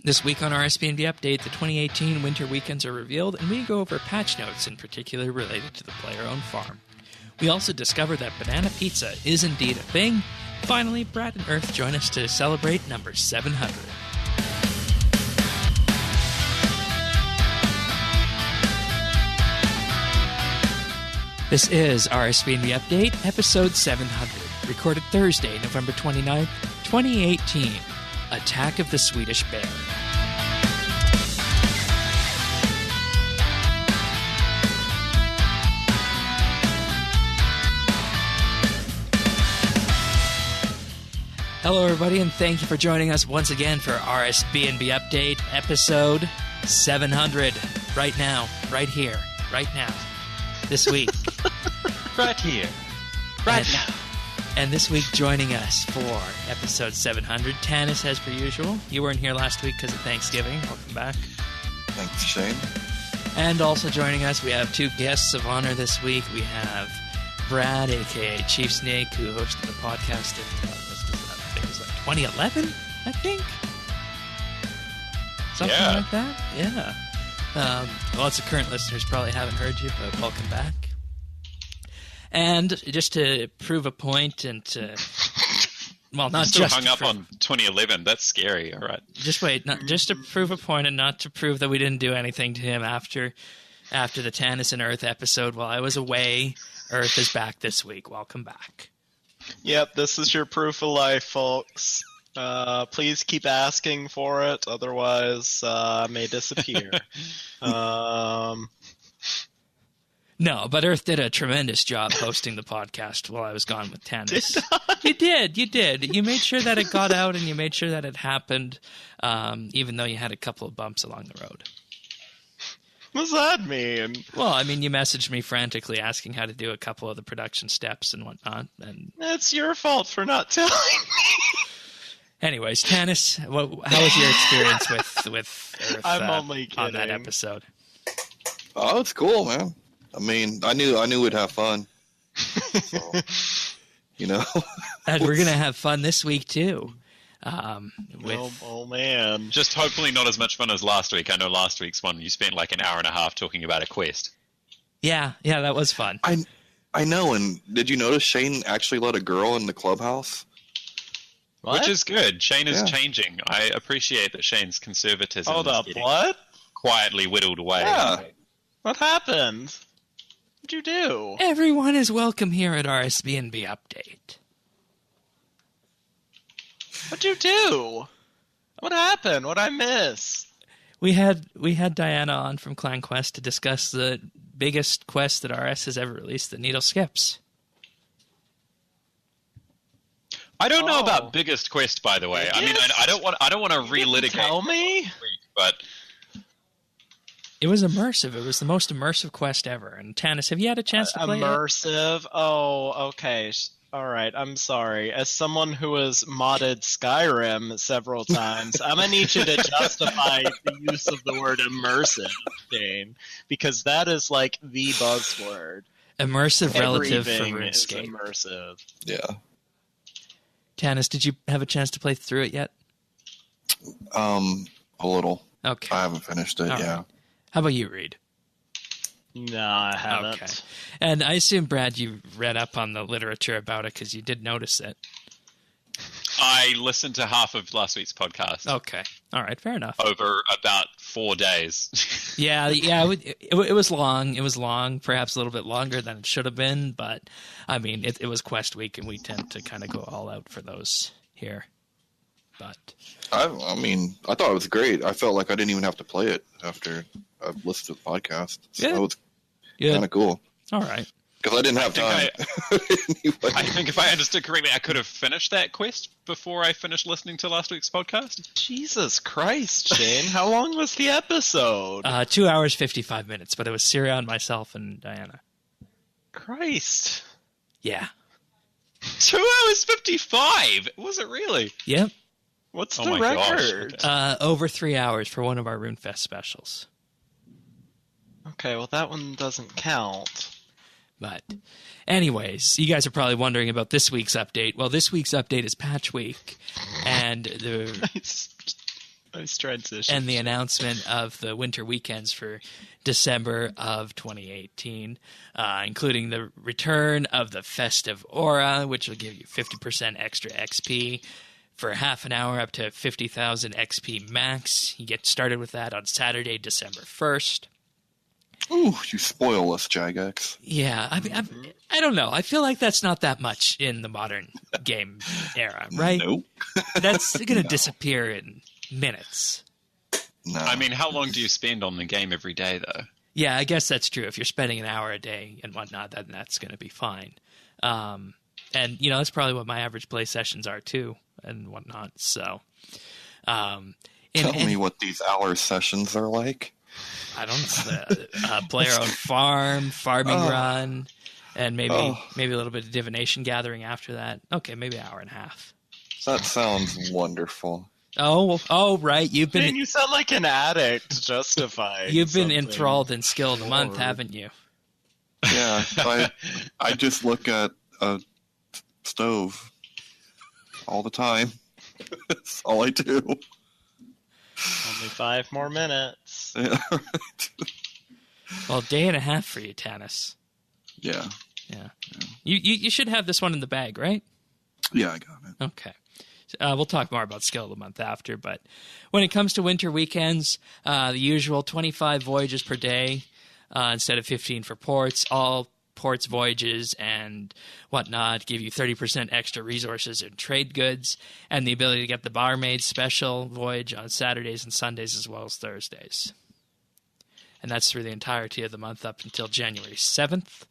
This week on RSBANDB Update, the 2018 winter weekends are revealed, and we go over patch notes in particular related to the player-owned farm. We also discover that banana pizza is indeed a thing. Finally, Brad and Earth join us to celebrate number 700. This is RSBANDB Update, episode 700, recorded Thursday, November 29th, 2018. Attack of the Swedish Bear. Hello, everybody, and thank you for joining us once again for RSBANDB Update, episode 700. Right now, right here, right now, this week. Right here, right now. And this week, joining us for episode 700, Tanis, as per usual. You weren't here last week because of Thanksgiving. Welcome back. Thanks, Shane. And also joining us, we have two guests of honor this week. We have Brad, a.k.a. Chief Snake, who hosted the podcast in, I think it was like 2011, I think? Something like that? Yeah. Lots of current listeners probably haven't heard you, but welcome back. And just to prove a point and to, well, not still just hung up on 2011. That's scary. All right. Just wait. Not just to prove a point and not to prove that we didn't do anything to him after the Tanis and Earth episode while I was away. Earth is back this week. Welcome back. Yep, this is your proof of life, folks. Please keep asking for it. Otherwise, I may disappear. No, but Earth did a tremendous job hosting the podcast while I was gone with Tanis. You did. You made sure that it got out and you made sure that it happened, even though you had a couple of bumps along the road. What does that mean? Well, I mean, you messaged me frantically asking how to do a couple of the production steps and whatnot. And it's your fault for not telling me. Anyways, Tanis, how was your experience with Earth I'm only kidding. on that episode? Oh, it's cool, man. I mean, I knew we'd have fun. So, you know. And we're going to have fun this week, too. Oh, man. Just hopefully not as much fun as last week. I know last week's one, you spent like an hour and a half talking about a quest. Yeah, that was fun. I know, and did you notice Shane actually let a girl in the clubhouse? What? Which is good. Shane is changing. I appreciate that Shane's conservatism Hold is up, getting what? quietly whittled away. Yeah. What happened? What'd you do? Everyone is welcome here at RSBANDB Update. What'd you do? What happened? What'd I miss? We had Diana on from Clan Quest to discuss the biggest quest that RS has ever released, the Needle Skips. I don't know about biggest quest, by the way. I mean, I don't want to relitigate. Tell me, but it was immersive. It was the most immersive quest ever. And Tanis, have you had a chance to play it? Immersive? Oh, okay. All right. I'm sorry. As someone who has modded Skyrim several times, I'm gonna need you to justify the use of the word immersive, Dane, because that is like the buzzword. Immersive relative for Everything is RuneScape. immersive. Yeah. Tanis, did you have a chance to play through it yet? A little. Okay. I haven't finished it. All Yeah. right. How about you, Reed? No, I haven't. Okay. And I assume, Brad, you read up on the literature about it because you did notice it. I listened to half of last week's podcast. Okay. All right. Fair enough. Over about 4 days. Yeah. It was long. It was long, perhaps a little bit longer than it should have been. But, I mean, it was Quest Week, and we tend to kind of go all out for those here. But I mean, I thought it was great. I felt like I didn't even have to play it after I've listened to the podcast. So Yeah. it was kind of cool. All right. Because I didn't have time. Anyway. I think if I understood correctly, I could have finished that quest before I finished listening to last week's podcast. Jesus Christ, Shane. How long was the episode? 2 hours, 55 minutes, but it was Syrian, myself, and Diana. Christ. Yeah. 2 hours 55. Was it really? Yep. What's Oh the my gosh, record? okay. Over 3 hours for one of our RuneFest specials. Okay, well, that one doesn't count. But anyways, you guys are probably wondering about this week's update. Well, this week's update is Patch Week, and the Nice transition. And the announcement of the winter weekends for December of 2018, including the return of the Festive Aura, which will give you 50% extra XP for half an hour up to 50,000 XP max. You get started with that on Saturday, December 1st. Ooh, you spoil us, Jagex. Yeah, I don't know. I feel like that's not that much in the modern game era, right? Nope. That's going to disappear in minutes. No. I mean, how long do you spend on the game every day, though? Yeah, I guess that's true. If you're spending an hour a day and whatnot, then that's going to be fine. And, that's probably what my average play sessions are, too, and whatnot. So, Tell me what these hour sessions are like. I don't know. Play our own farm, farming run, and maybe a little bit of divination gathering after that. Okay, maybe an hour and a half. That sounds wonderful. Oh, right. Man, you sound like an addict justifying. You've been enthralled in skill of the month, haven't you? Yeah, I just look at a stove all the time. That's all I do. Only 5 more minutes. Yeah. Well, day and a half for you, Tanis. Yeah. You should have this one in the bag, right? Yeah, I got it. Okay. We'll talk more about skill of the month after, but when it comes to winter weekends, the usual 25 voyages per day instead of 15 for ports. All ports, voyages, and whatnot give you 30% extra resources and trade goods, and the ability to get the barmaid special voyage on Saturdays and Sundays as well as Thursdays. And that's through the entirety of the month up until January 7th.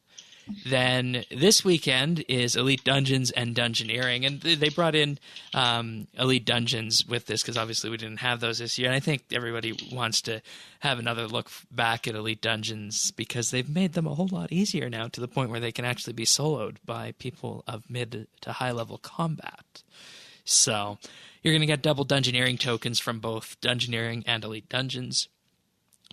Then this weekend is Elite Dungeons and Dungeoneering, and they brought in Elite Dungeons with this because obviously we didn't have those this year, and I think everybody wants to have another look back at Elite Dungeons because they've made them a whole lot easier now to the point where they can actually be soloed by people of mid to high level combat. So you're going to get double Dungeoneering tokens from both Dungeoneering and Elite Dungeons.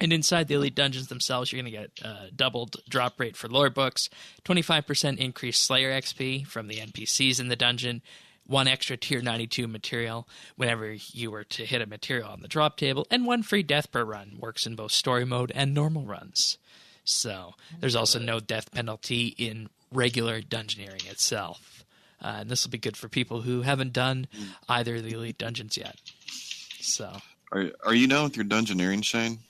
And inside the Elite Dungeons themselves, you're going to get doubled drop rate for lore books, 25% increased Slayer XP from the NPCs in the dungeon, 1 extra Tier 92 material whenever you were to hit a material on the drop table, and 1 free death per run. Works in both story mode and normal runs. So there's also no death penalty in regular Dungeoneering itself. And this will be good for people who haven't done either of the Elite Dungeons yet. So, Are you done with your Dungeoneering, Shane?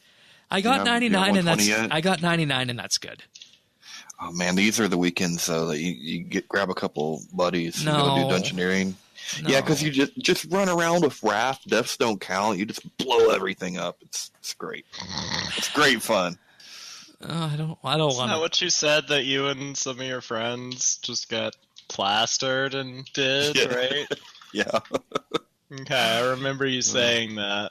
I got 99, and that's good. Oh man, these are the weekends though that you grab a couple buddies and go do Dungeoneering. No. Yeah, because you just run around with Wrath. Deaths don't count. You just blow everything up. It's great. It's great fun. I don't want to. Isn't that what you said that you and some of your friends just got plastered and did, right? Yeah. Okay, I remember you saying that.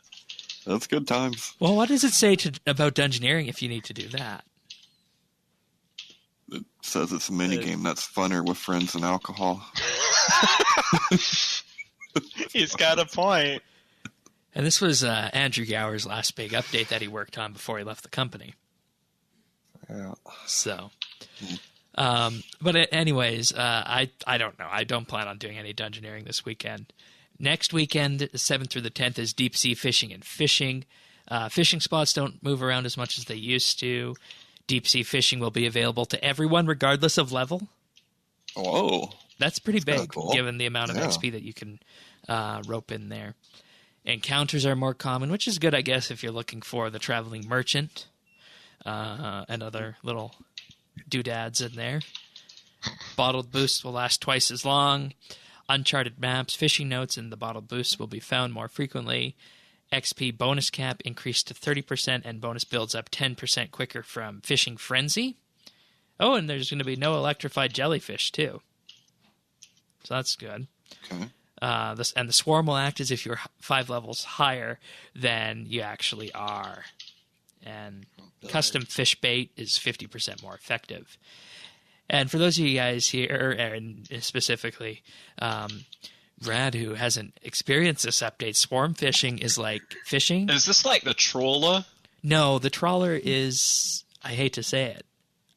That's good times. Well, what does it say about Dungeoneering if you need to do that? It says it's a minigame that's funner with friends and alcohol. He's got a point. And this was Andrew Gower's last big update that he worked on before he left the company. Yeah. So, but anyways, I don't know. I don't plan on doing any Dungeoneering this weekend. Next weekend, the 7th through the 10th, is deep sea fishing and fishing. Fishing spots don't move around as much as they used to. Deep sea fishing will be available to everyone regardless of level. Whoa. That's pretty big, cool. given the amount of XP that you can rope in there. Encounters are more common, which is good, I guess, if you're looking for the traveling merchant and other little doodads in there. Bottled boosts will last twice as long. Uncharted maps, fishing notes, and the bottled boosts will be found more frequently. XP bonus cap increased to 30%, and bonus builds up 10% quicker from Fishing Frenzy. Oh, and there's going to be no electrified jellyfish, too. So that's good. Okay. And the swarm will act as if you're 5 levels higher than you actually are. And custom fish bait is 50% more effective. And for those of you guys here, and specifically Brad, who hasn't experienced this update, swarm fishing is like fishing. Is this like the trawler? No, the trawler is, I hate to say it,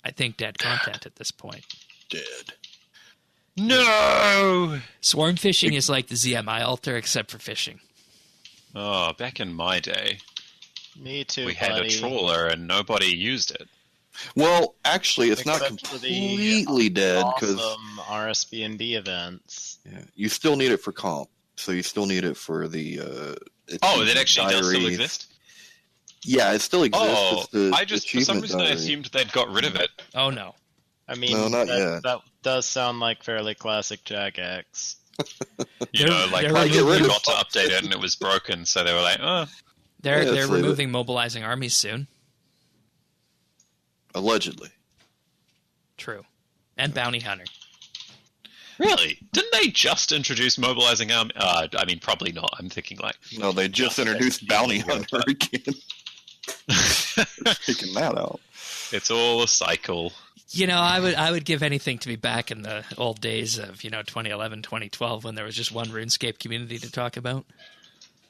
I think dead content at this point. Dead. No! Swarm fishing is like the ZMI altar except for fishing. Oh, back in my day, Me too, we had a buddy. trawler and nobody used it. Well, actually, it's not Except for the completely dead because awesome RSBAND events. you still need it for comp. So you still need it for the. Oh, that actually does still diary. exist? Yeah, it still exists. Oh, It's the I just, for some achievement reason, I diary. assumed they'd got rid of it. Oh no. I mean, No, not that, yet. that does sound like fairly classic Jagex. You know, like, they're they removing- forgot to update it and it was broken, so they were like, oh. They're Yeah, they're it's like removing mobilizing armies soon. Allegedly. True. And bounty hunter. Really? Didn't they just introduce mobilizing army? I mean, probably not. I'm thinking like, No, they just introduced Bounty Hunter again. Taking that out. it's all a cycle. You know, I would give anything to be back in the old days of, 2011, 2012 when there was just one RuneScape community to talk about.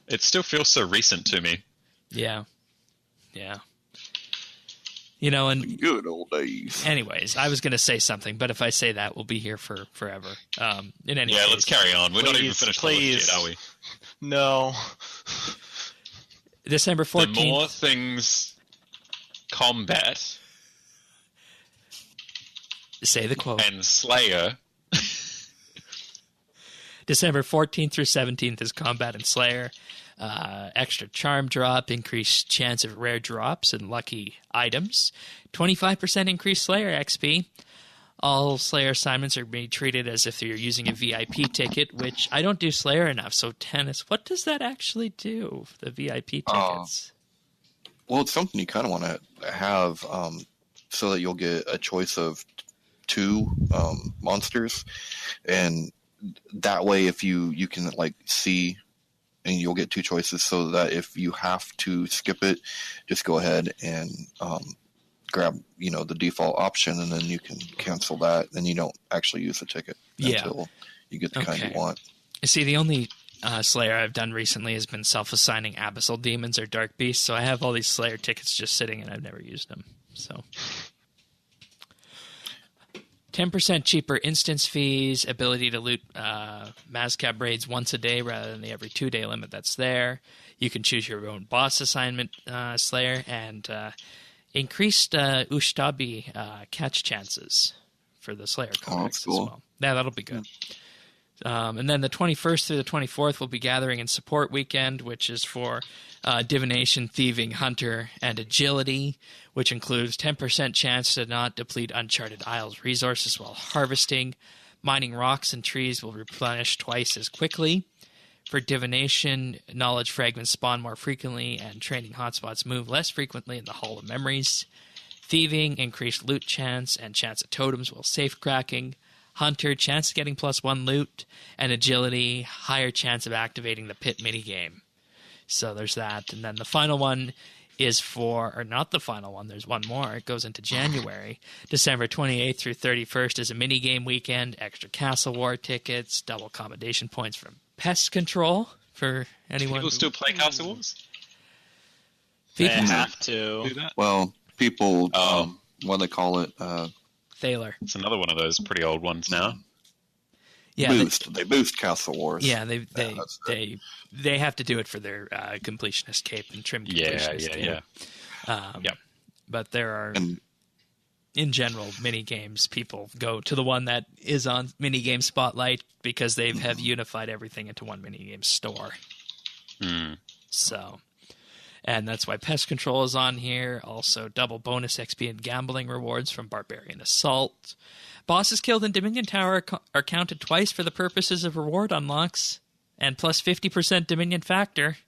It still feels so recent to me. Yeah. Yeah. And Good old days. anyways, I was going to say something, but if I say that, we'll be here for forever. In any Yeah, case, let's carry on. We're not even Please, finished the list please. yet, are we? No. December The 14th. more things combat Say the quote. and Slayer, December 14th through 17th is Combat and Slayer. Extra charm drop, increased chance of rare drops and lucky items. 25% increased Slayer XP. All Slayer assignments are being treated as if you're using a VIP ticket, which I don't do Slayer enough. So, Tennis, what does that actually do, the VIP tickets? Well, it's something you kind of want to have so that you'll get a choice of two monsters. And that way, if you can like see, and you'll get two choices so that if you have to skip it, just go ahead and grab, the default option, and then you can cancel that, and you don't actually use the ticket until you get the kind you want. See, the only Slayer I've done recently has been self-assigning Abyssal Demons or Dark Beasts, so I have all these Slayer tickets just sitting, and I've never used them. So 10% cheaper instance fees, ability to loot Mazcab raids once a day rather than the every 2-day limit that's there. You can choose your own boss assignment, Slayer, and increased Ushtabi catch chances for the Slayer codex cool. as well. Yeah, that'll be good. And then the 21st through the 24th will be Gathering and Support Weekend, which is for Divination, Thieving, Hunter, and Agility, which includes 10% chance to not deplete Uncharted Isles resources while harvesting. Mining rocks and trees will replenish twice as quickly. For Divination, knowledge fragments spawn more frequently, and training hotspots move less frequently in the Hall of Memories. Thieving, increased loot chance, and chance of totems while safe cracking. Hunter, chance of getting +1 loot, and Agility, higher chance of activating the pit minigame. So there's that. And then the final one is or not the final one, there's one more. It goes into January. December 28th through 31st is a minigame weekend, extra Castle War tickets, double accommodation points from Pest Control for anyone. people still play Castle Wars? They People, have to. Do that? Well, people, Oh. what do they call it? Thaler. It's another one of those pretty old ones now. Yeah, Boost. They boost Castle Wars. that's they have to do it for their completionist cape and trim completionist cape. Yep. But there are, And in general, mini games. People go to the one that is on minigame Spotlight because they have unified everything into one minigame store. So, and that's why Pest Control is on here. Also, double bonus XP and gambling rewards from Barbarian Assault. Bosses killed in Dominion Tower are counted twice for the purposes of reward unlocks, and plus 50% Dominion factor.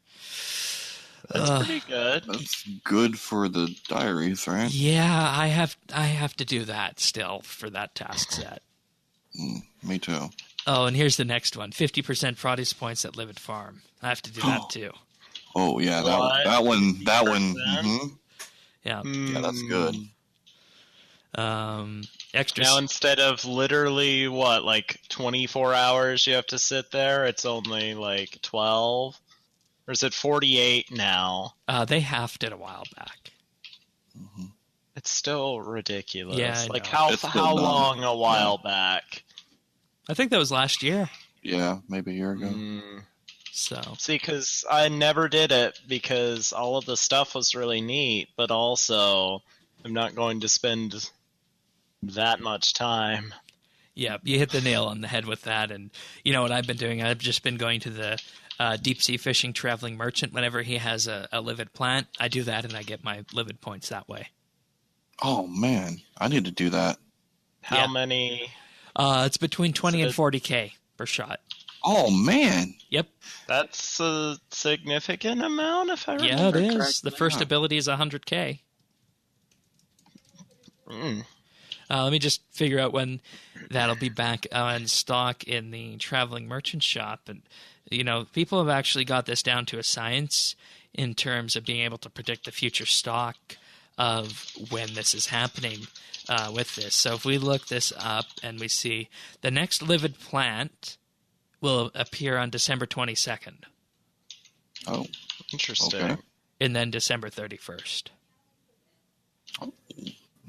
That's pretty good. that's good for the diaries, right? Yeah, I have to do that still for that task set. Me too. Oh, and here's the next one: 50% Fraudis points at Livid Farm. I have to do that too. Oh yeah, What? that one. 50%? Yeah. Yeah, that's good. Extra. Now instead of literally, 24 hours you have to sit there, it's only 12? Or is it 48 now? They halved it a while back. It's still ridiculous. Yeah, I know. It's still how dumb. long a while back? I think that was last year. Yeah, maybe a year ago. So see, because I never did it because all of the stuff was really neat, but also I'm not going to spend that much time. yeah, you hit the nail on the head with that. And you know what I've been doing? I've just been going to the deep sea fishing traveling merchant whenever he has a livid plant. I do that and I get my livid points that way. Oh man, I need to do that. How many? It's between 20 and 40k per shot. Oh man. Yep. That's a significant amount, if I remember Yeah, it is. correctly. The first ability is 100k. Let me just figure out when that'll be back on stock in the traveling merchant shop. And, you know, people have actually got this down to a science in terms of being able to predict the future stock of when this is happening with this. So if we look this up and we see the next livid plant will appear on December 22nd. Oh, Interesting. okay. And then December 31st. All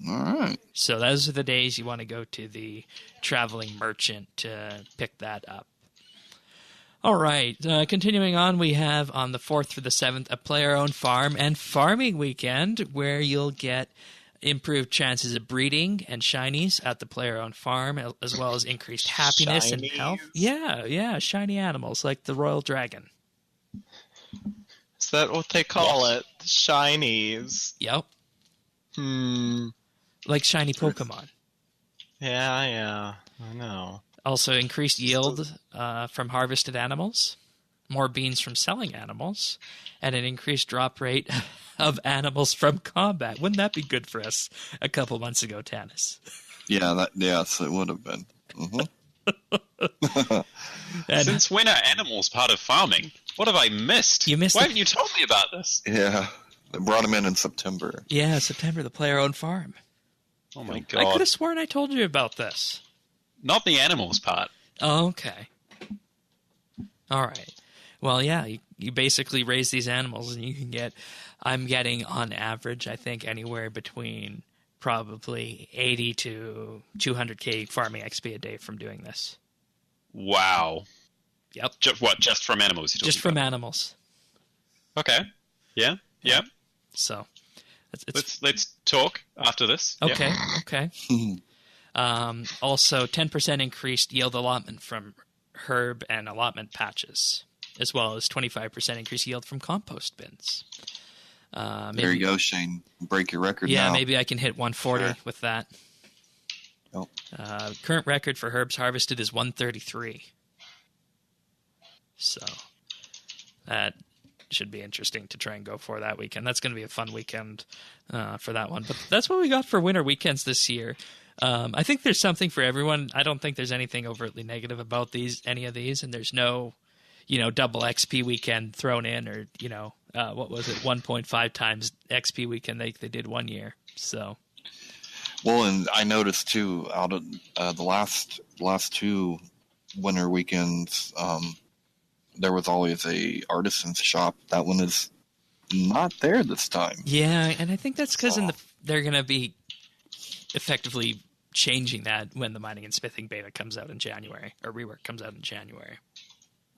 right. So those are the days you want to go to the traveling merchant to pick that up. All right. Continuing on, we have on the 4th through the 7th a player-owned farm and farming weekend where you'll get improved chances of breeding and shinies at the player-owned farm, as well as increased happiness and health. Yeah, shiny animals like the royal dragon. Is that what they call it? Shinies. Yep. Hmm. Like shiny Pokemon. Yeah, I know. Also increased yield from harvested animals, more beans from selling animals, and an increased drop rate of animals from combat. Wouldn't that be good for us a couple months ago, Tanis? Yeah, yes, it would have been. Mm-hmm. Since when are animals part of farming? What have I missed? You missed Why it. haven't you told me about this? Yeah, they brought him in September. Yeah, September, the player-owned farm. Oh my I god. could have sworn I told you about this. Not the animals part. Oh, okay. All right. Well, yeah, you basically raise these animals and you can get, I'm getting on average, I think, anywhere between probably 80 to 200k farming XP a day from doing this. Wow. Yep. Just from animals? You're Just talking from about? animals. Okay. Yeah. So, Let's talk after this. okay, Yeah. okay. Also, 10% increased yield allotment from herb and allotment patches, as well as 25% increased yield from compost bins. There you go, Shane. Break your record Yeah, now. maybe I can hit 140 with that. Oh. Current record for herbs harvested is 133. So that should be interesting to try and go for that weekend. That's going to be a fun weekend for that one. But that's what we got for winter weekends this year. I think there's something for everyone. I don't think there's anything overtly negative about any of these, and there's no, double XP weekend thrown in, or what was it, 1.5 times XP weekend they did one year. So, well, and I noticed too, out of the last two winter weekends, there was always a artisan's shop. That one is not there this time. Yeah, and I think that's because they're going to be effectively changing that when the mining and smithing beta comes out in January, or rework comes out in January.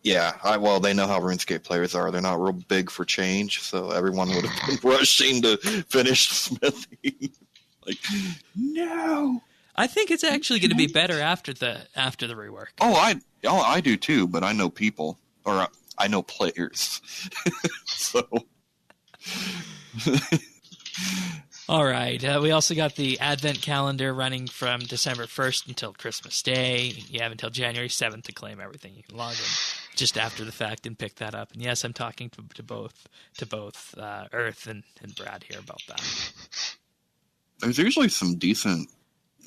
Yeah, well, they know how RuneScape players are. They're not real big for change, so everyone would have been rushing to finish smithing. Like, no. I think it's actually going to be better after the rework. Oh, I do too, but I know people, or I know players. So. All right. We also got the Advent calendar running from December 1st until Christmas Day. You have until January 7th to claim everything. You can log in just after the fact and pick that up. And yes, I'm talking to both Earth and Brad here about that. There's usually some decent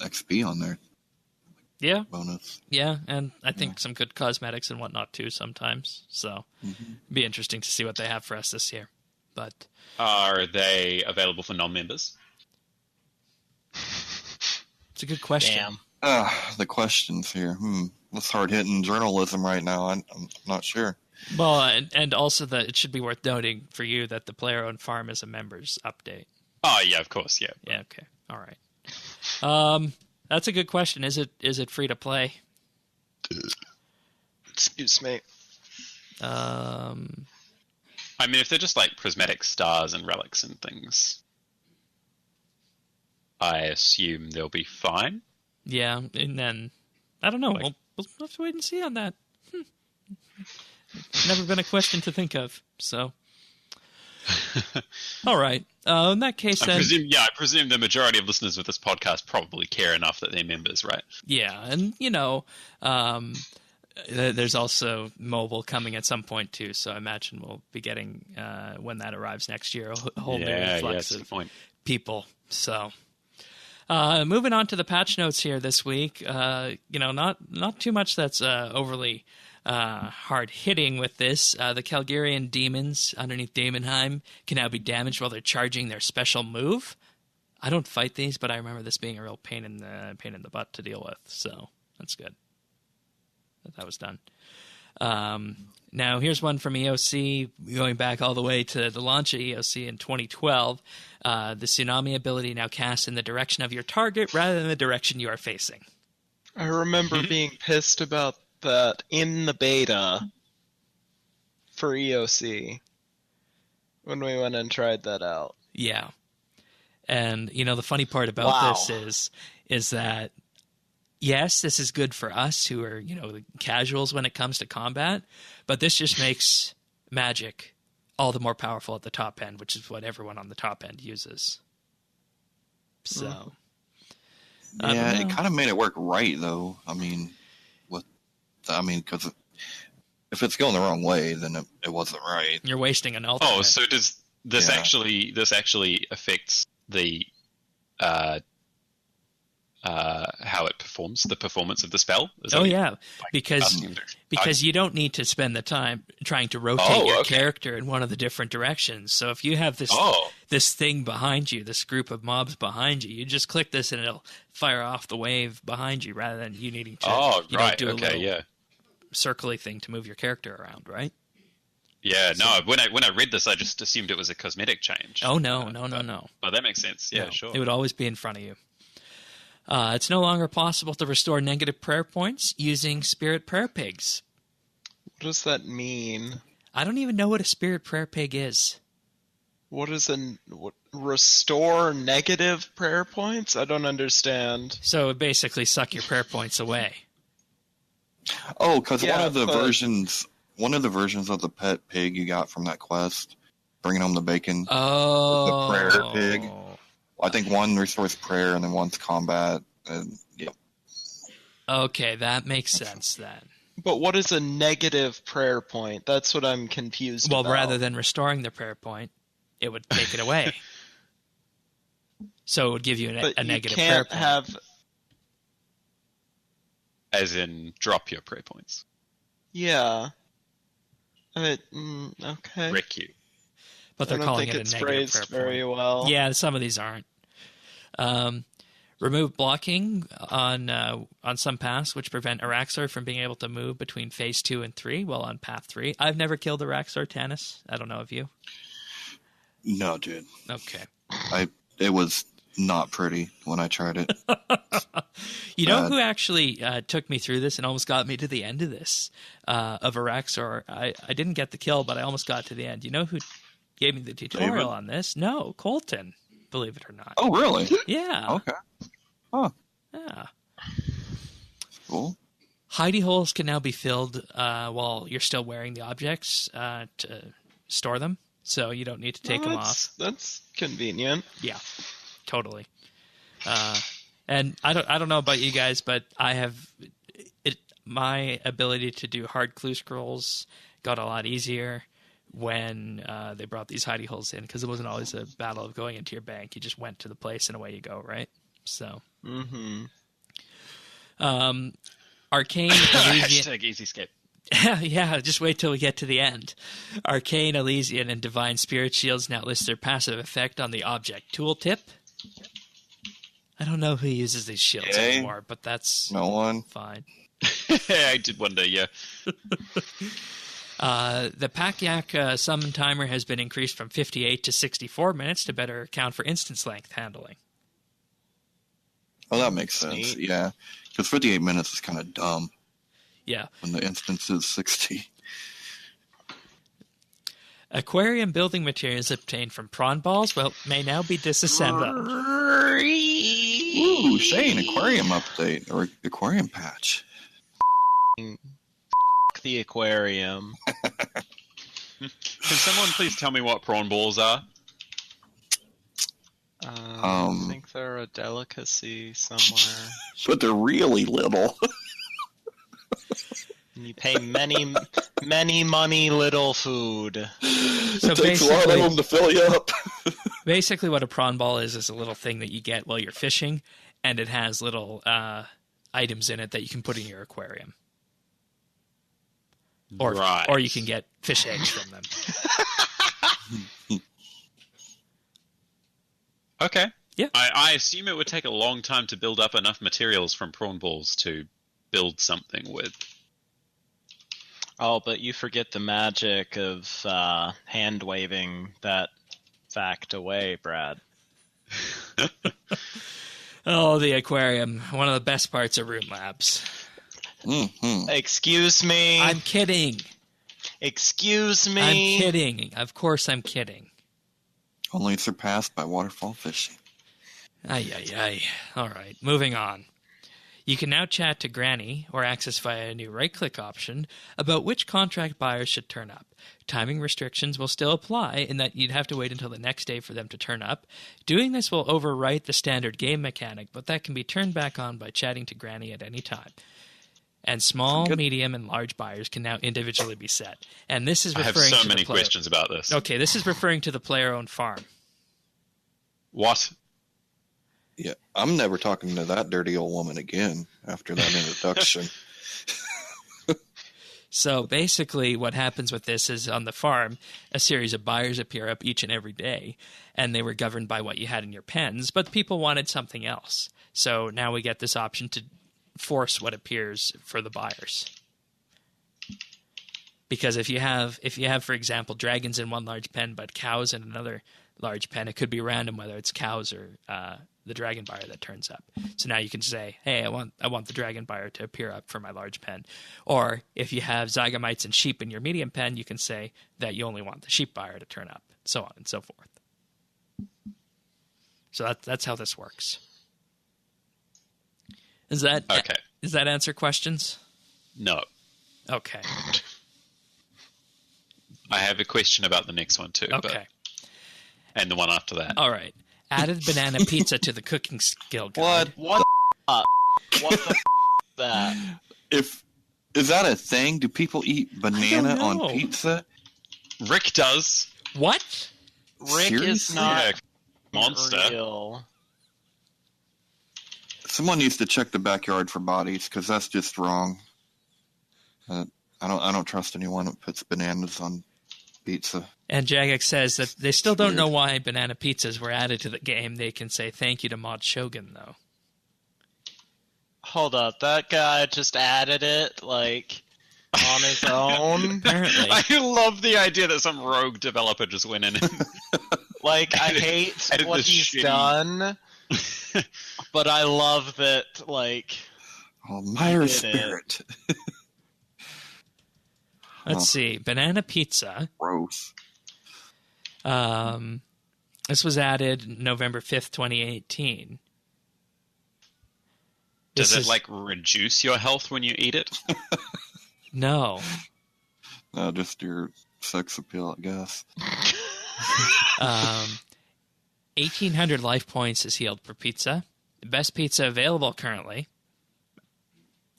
XP on there. Yeah. Bonus. Yeah, and I think some good cosmetics and whatnot too sometimes. So it'd be interesting to see what they have for us this year. But are they available for non-members? It's a good question. Damn. The questions here. That's hard-hitting journalism right now. I'm not sure. Well, and also that it should be worth noting for you that the player-owned farm is a members update. Oh, yeah, of course, yeah. Yeah, okay. All right. That's a good question. Is it free to play? Excuse me. I mean, if they're just like prismatic stars and relics and things, I assume they'll be fine. Yeah, and then I don't know. We'll have to wait and see on that. Never been a question to think of. So, all right. In that case, I presume the majority of listeners of this podcast probably care enough that they're members, right? Yeah, and there's also mobile coming at some point too. So I imagine we'll be getting when that arrives next year a whole new influx of people. So. Moving on to the patch notes here this week, not too much that's overly hard hitting with this. The Calgarian demons underneath Daemonheim can now be damaged while they're charging their special move. I don't fight these, but I remember this being a real pain in the butt to deal with. So that's good that was done. Now, here's one from EOC, going back all the way to the launch of EOC in 2012. The Tsunami ability now casts in the direction of your target rather than the direction you are facing. I remember being pissed about that in the beta for EOC when we went and tried that out. Yeah. And, the funny part about this is that, yes, this is good for us who are, the casuals when it comes to combat, but this just makes magic all the more powerful at the top end, which is what everyone on the top end uses. So, it kind of made it work right, though. Because if it's going the wrong way, then it wasn't right. You're wasting an ultimate. Oh, so does this actually affects the how it performs, the performance of the spell? Because you don't need to spend the time trying to rotate your character in one of the different directions. So if you have this thing behind you, this group of mobs behind you, you just click this and it'll fire off the wave behind you rather than you needing to do a little circly thing to move your character around, right? Yeah, no. When I read this, I just assumed it was a cosmetic change. Oh no. Oh, that makes sense. Yeah, sure. It would always be in front of you. It's no longer possible to restore negative prayer points using spirit prayer pigs. What does that mean? I don't even know what a spirit prayer pig is. What is restore negative prayer points? I don't understand. So it basically suck your prayer points away. Oh, because one of the versions of the pet pig you got from that quest, bringing home the bacon. Oh, the prayer pig. I think one restores prayer and then one's combat. And, Okay, that makes sense then. But what is a negative prayer point? That's what I'm confused about. Well, rather than restoring the prayer point, it would take it away. So it would give you a negative prayer point. As in, drop your prayer points. Yeah. Okay. Wreck you. But they're calling it a negative prayer point. Very well. Yeah, some of these aren't. Remove blocking on some paths, which prevent Araxor from being able to move between phase 2 and 3 while on path 3. I've never killed Araxor, Tanis. I don't know if you. No, dude. Okay. It was not pretty when I tried it. You know who actually took me through this and almost got me to the end of this, of Araxor? I didn't get the kill, but I almost got to the end. You know who gave me the tutorial on this? No, Colton, believe it or not. Oh, really? Yeah. Okay. Huh. Yeah. Cool. Hidey holes can now be filled while you're still wearing the objects to store them, so you don't need to take them off. That's convenient. Yeah, totally. And I don't know about you guys, but I have my ability to do hard clue scrolls got a lot easier when they brought these hidey holes in, because it wasn't always a battle of going into your bank. You just went to the place and away you go, right? So, Arcane Elysian. Hashtag easy escape. Yeah, just wait till we get to the end. Arcane, Elysian, and Divine Spirit Shields now list their passive effect on the object tooltip. I don't know who uses these shields anymore, but that's no one. Fine. I did wonder, yeah. The Pack-Yak summon timer has been increased from 58 to 64 minutes to better account for instance length handling. Oh, that makes sense. Yeah, because 58 minutes is kind of dumb. Yeah. When the instance is 60. Aquarium building materials obtained from prawn balls, may now be disassembled. Ooh, Shane, aquarium update or aquarium patch. The aquarium. Can someone please tell me what prawn balls are? I think they're a delicacy somewhere. But they're really little. And you pay many, many money, little food. So it takes a lot of them to fill you up. Basically, what a prawn ball is a little thing that you get while you're fishing, and it has little items in it that you can put in your aquarium. Or you can get fish eggs from them. Okay. Yeah. I assume it would take a long time to build up enough materials from prawn balls to build something with. Oh, but you forget the magic of hand waving that fact away, Brad. Oh, the aquarium. One of the best parts of Room Labs. Mm-hmm. Excuse me. I'm kidding. Excuse me. I'm kidding. Of course I'm kidding. Only surpassed by waterfall fishing. Ay. All right, moving on. You can now chat to Granny or access via a new right-click option about which contract buyers should turn up. Timing restrictions will still apply in that you'd have to wait until the next day for them to turn up. Doing this will overwrite the standard game mechanic, but that can be turned back on by chatting to Granny at any time. And small, medium, and large buyers can now individually be set. And this is referring to I have so many questions about this. Okay, this is referring to the player-owned farm. What? Yeah, I'm never talking to that dirty old woman again after that introduction. So basically what happens with this is on the farm, a series of buyers appear up each and every day, and they were governed by what you had in your pens, but people wanted something else. So now we get this option to force what appears for the buyers. Because if you have, for example, dragons in one large pen but cows in another large pen, it could be random whether it's cows or the dragon buyer that turns up. So now you can say, hey, I want the dragon buyer to appear up for my large pen. Or if you have zygomites and sheep in your medium pen, you can say that you only want the sheep buyer to turn up, so on and so forth. So that's how this works. Does that answer questions? No. Okay. I have a question about the next one too. Okay. And the one after that. All right. Added banana pizza to the cooking skill guide. What the that? Is that a thing? Do people eat banana on pizza? Rick does. What? Rick Seriously? is not monster. real. Someone needs to check the backyard for bodies because that's just wrong. I don't trust anyone that puts bananas on pizza. And Jagex says that they still don't know why banana pizzas were added to the game. They can say thank you to Mod Shogun, though. Hold up, that guy just added it, like, on his own? Apparently. I love the idea that some rogue developer just went in and... Like, I hate what he's done, but I love that, like... Oh, Myra Spirit. Let's see. Banana pizza. Gross. This was added November 5th, 2018. Does it, like, reduce your health when you eat it? No. No, just your sex appeal, I guess. 1,800 life points is healed per pizza. The best pizza available currently.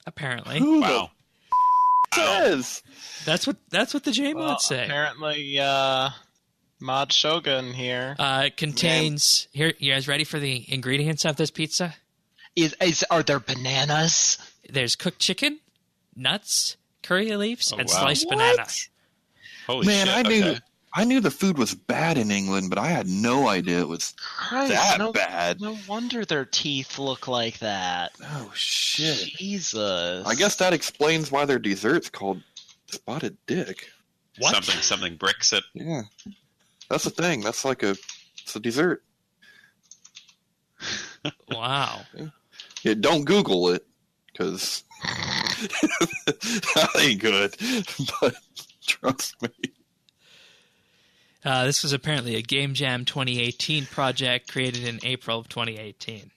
Apparently. Wow. Says. That's what the JMods say. Apparently, Mod Shogun here. It contains... Here, you guys ready for the ingredients of this pizza? Are there bananas? There's cooked chicken, nuts, curry leaves, and wow. sliced banana. Holy Man, shit. I knew the food was bad in England, but I had no idea it was bad. No wonder their teeth look like that. Oh, shit. Jesus. I guess that explains why their dessert's called Spotted Dick. What? Something bricks it. Yeah. That's the thing. That's like it's a dessert. Wow. Yeah, don't Google it, because that ain't good. But trust me. This was apparently a Game Jam 2018 project created in April of 2018.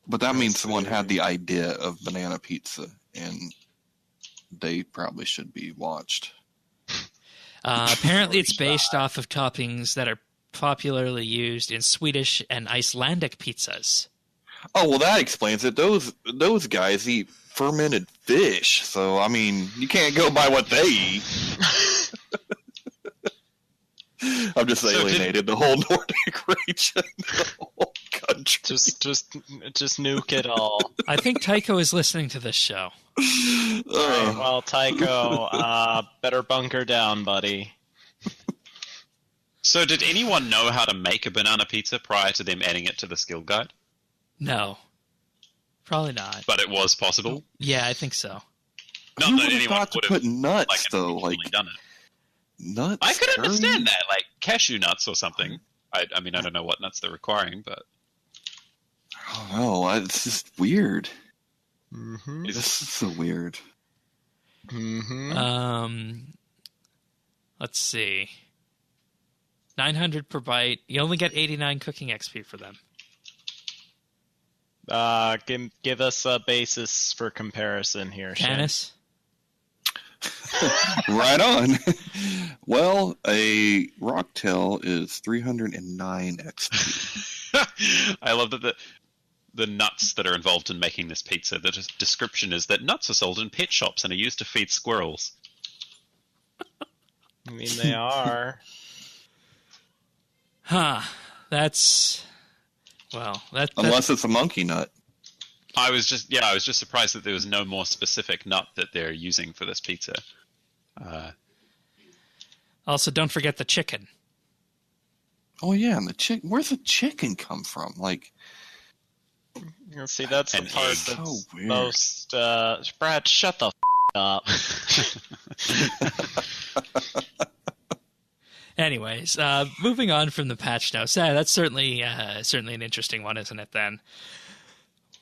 But that means someone had the idea of banana pizza, and they probably should be watched. Apparently, it's based off of toppings that are popularly used in Swedish and Icelandic pizzas. Oh, well, that explains it. Those guys eat fermented fish, so, I mean, you can't go by what they eat. I've just alienated the whole Nordic region, the whole country. Just nuke it all. I think Tycho is listening to this show. Alright, well, Tycho, better bunker down, buddy. So did anyone know how to make a banana pizza prior to them adding it to the skill guide? No. Probably not. But it was possible? Yeah, I think so. Who would have thought to put nuts, though? Like, done it. Nuts? I could understand that, like cashew nuts or something. I mean, I don't know what nuts they're requiring, but... I don't know. It's just weird. Mm-hmm. This is so weird. Mm-hmm. Let's see. 900 per bite. You only get 89 cooking XP for them. Give us a basis for comparison here, Shane. Canis? Right on. Well, a rocktail is 309 XP. I love that the nuts that are involved in making this pizza, the description is that nuts are sold in pet shops and are used to feed squirrels. I mean, they are. Huh. That's... Well, unless it's a monkey nut. I was just surprised that there was no more specific nut that they're using for this pizza. Also, don't forget the chicken. Oh yeah, and the chicken. Where's the chicken come from? Like, see, that's the part so that's weird. most. Brad, shut the up. Anyways, moving on from the patch notes. That's certainly an interesting one, isn't it, then?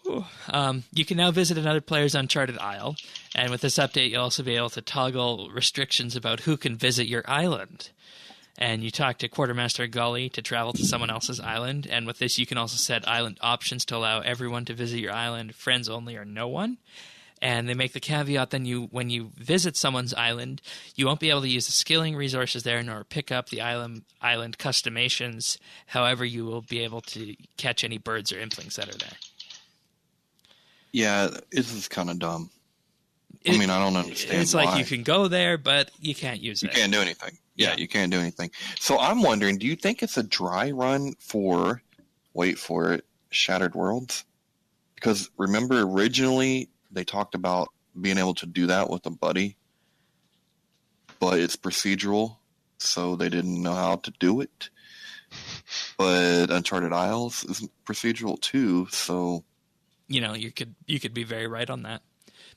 You can now visit another player's Uncharted Isle, and with this update, you'll also be able to toggle restrictions about who can visit your island. And you talk to Quartermaster Gully to travel to someone else's island, and with this, you can also set island options to allow everyone to visit your island, friends only or no one. And they make the caveat then when you visit someone's island, you won't be able to use the skilling resources there nor pick up the island customations. However, you will be able to catch any birds or implings that are there. Yeah, this is kind of dumb. I mean, I don't understand. It's like you can go there, but you can't use it. You can't do anything. Yeah, you can't do anything. So I'm wondering, do you think it's a dry run for, wait for it, Shattered Worlds? Because remember originally they talked about being able to do that with a buddy, but it's procedural, so they didn't know how to do it. But Uncharted Isles is procedural too, so you know, you could be very right on that,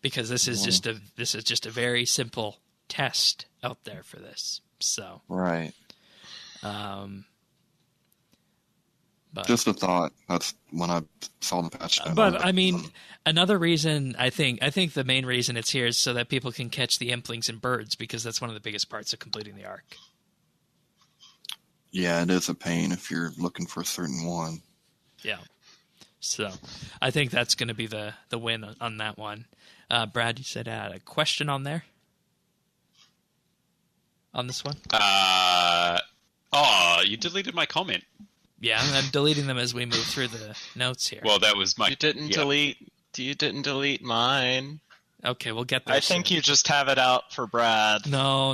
because this is just a very simple test out there for this. So right. But, just a thought. That's when I saw the patch. But I mean, another reason I think the main reason it's here is so that people can catch the implings and birds, because that's one of the biggest parts of completing the arc. Yeah, it is a pain if you're looking for a certain one. Yeah. So I think that's going to be the win on that one. Brad, you said a question on there? On this one? You deleted my comment. Yeah, I'm deleting them as we move through the notes here. Well, that was my... You didn't delete mine. Okay, we'll get there I think you just have it out for Brad. No.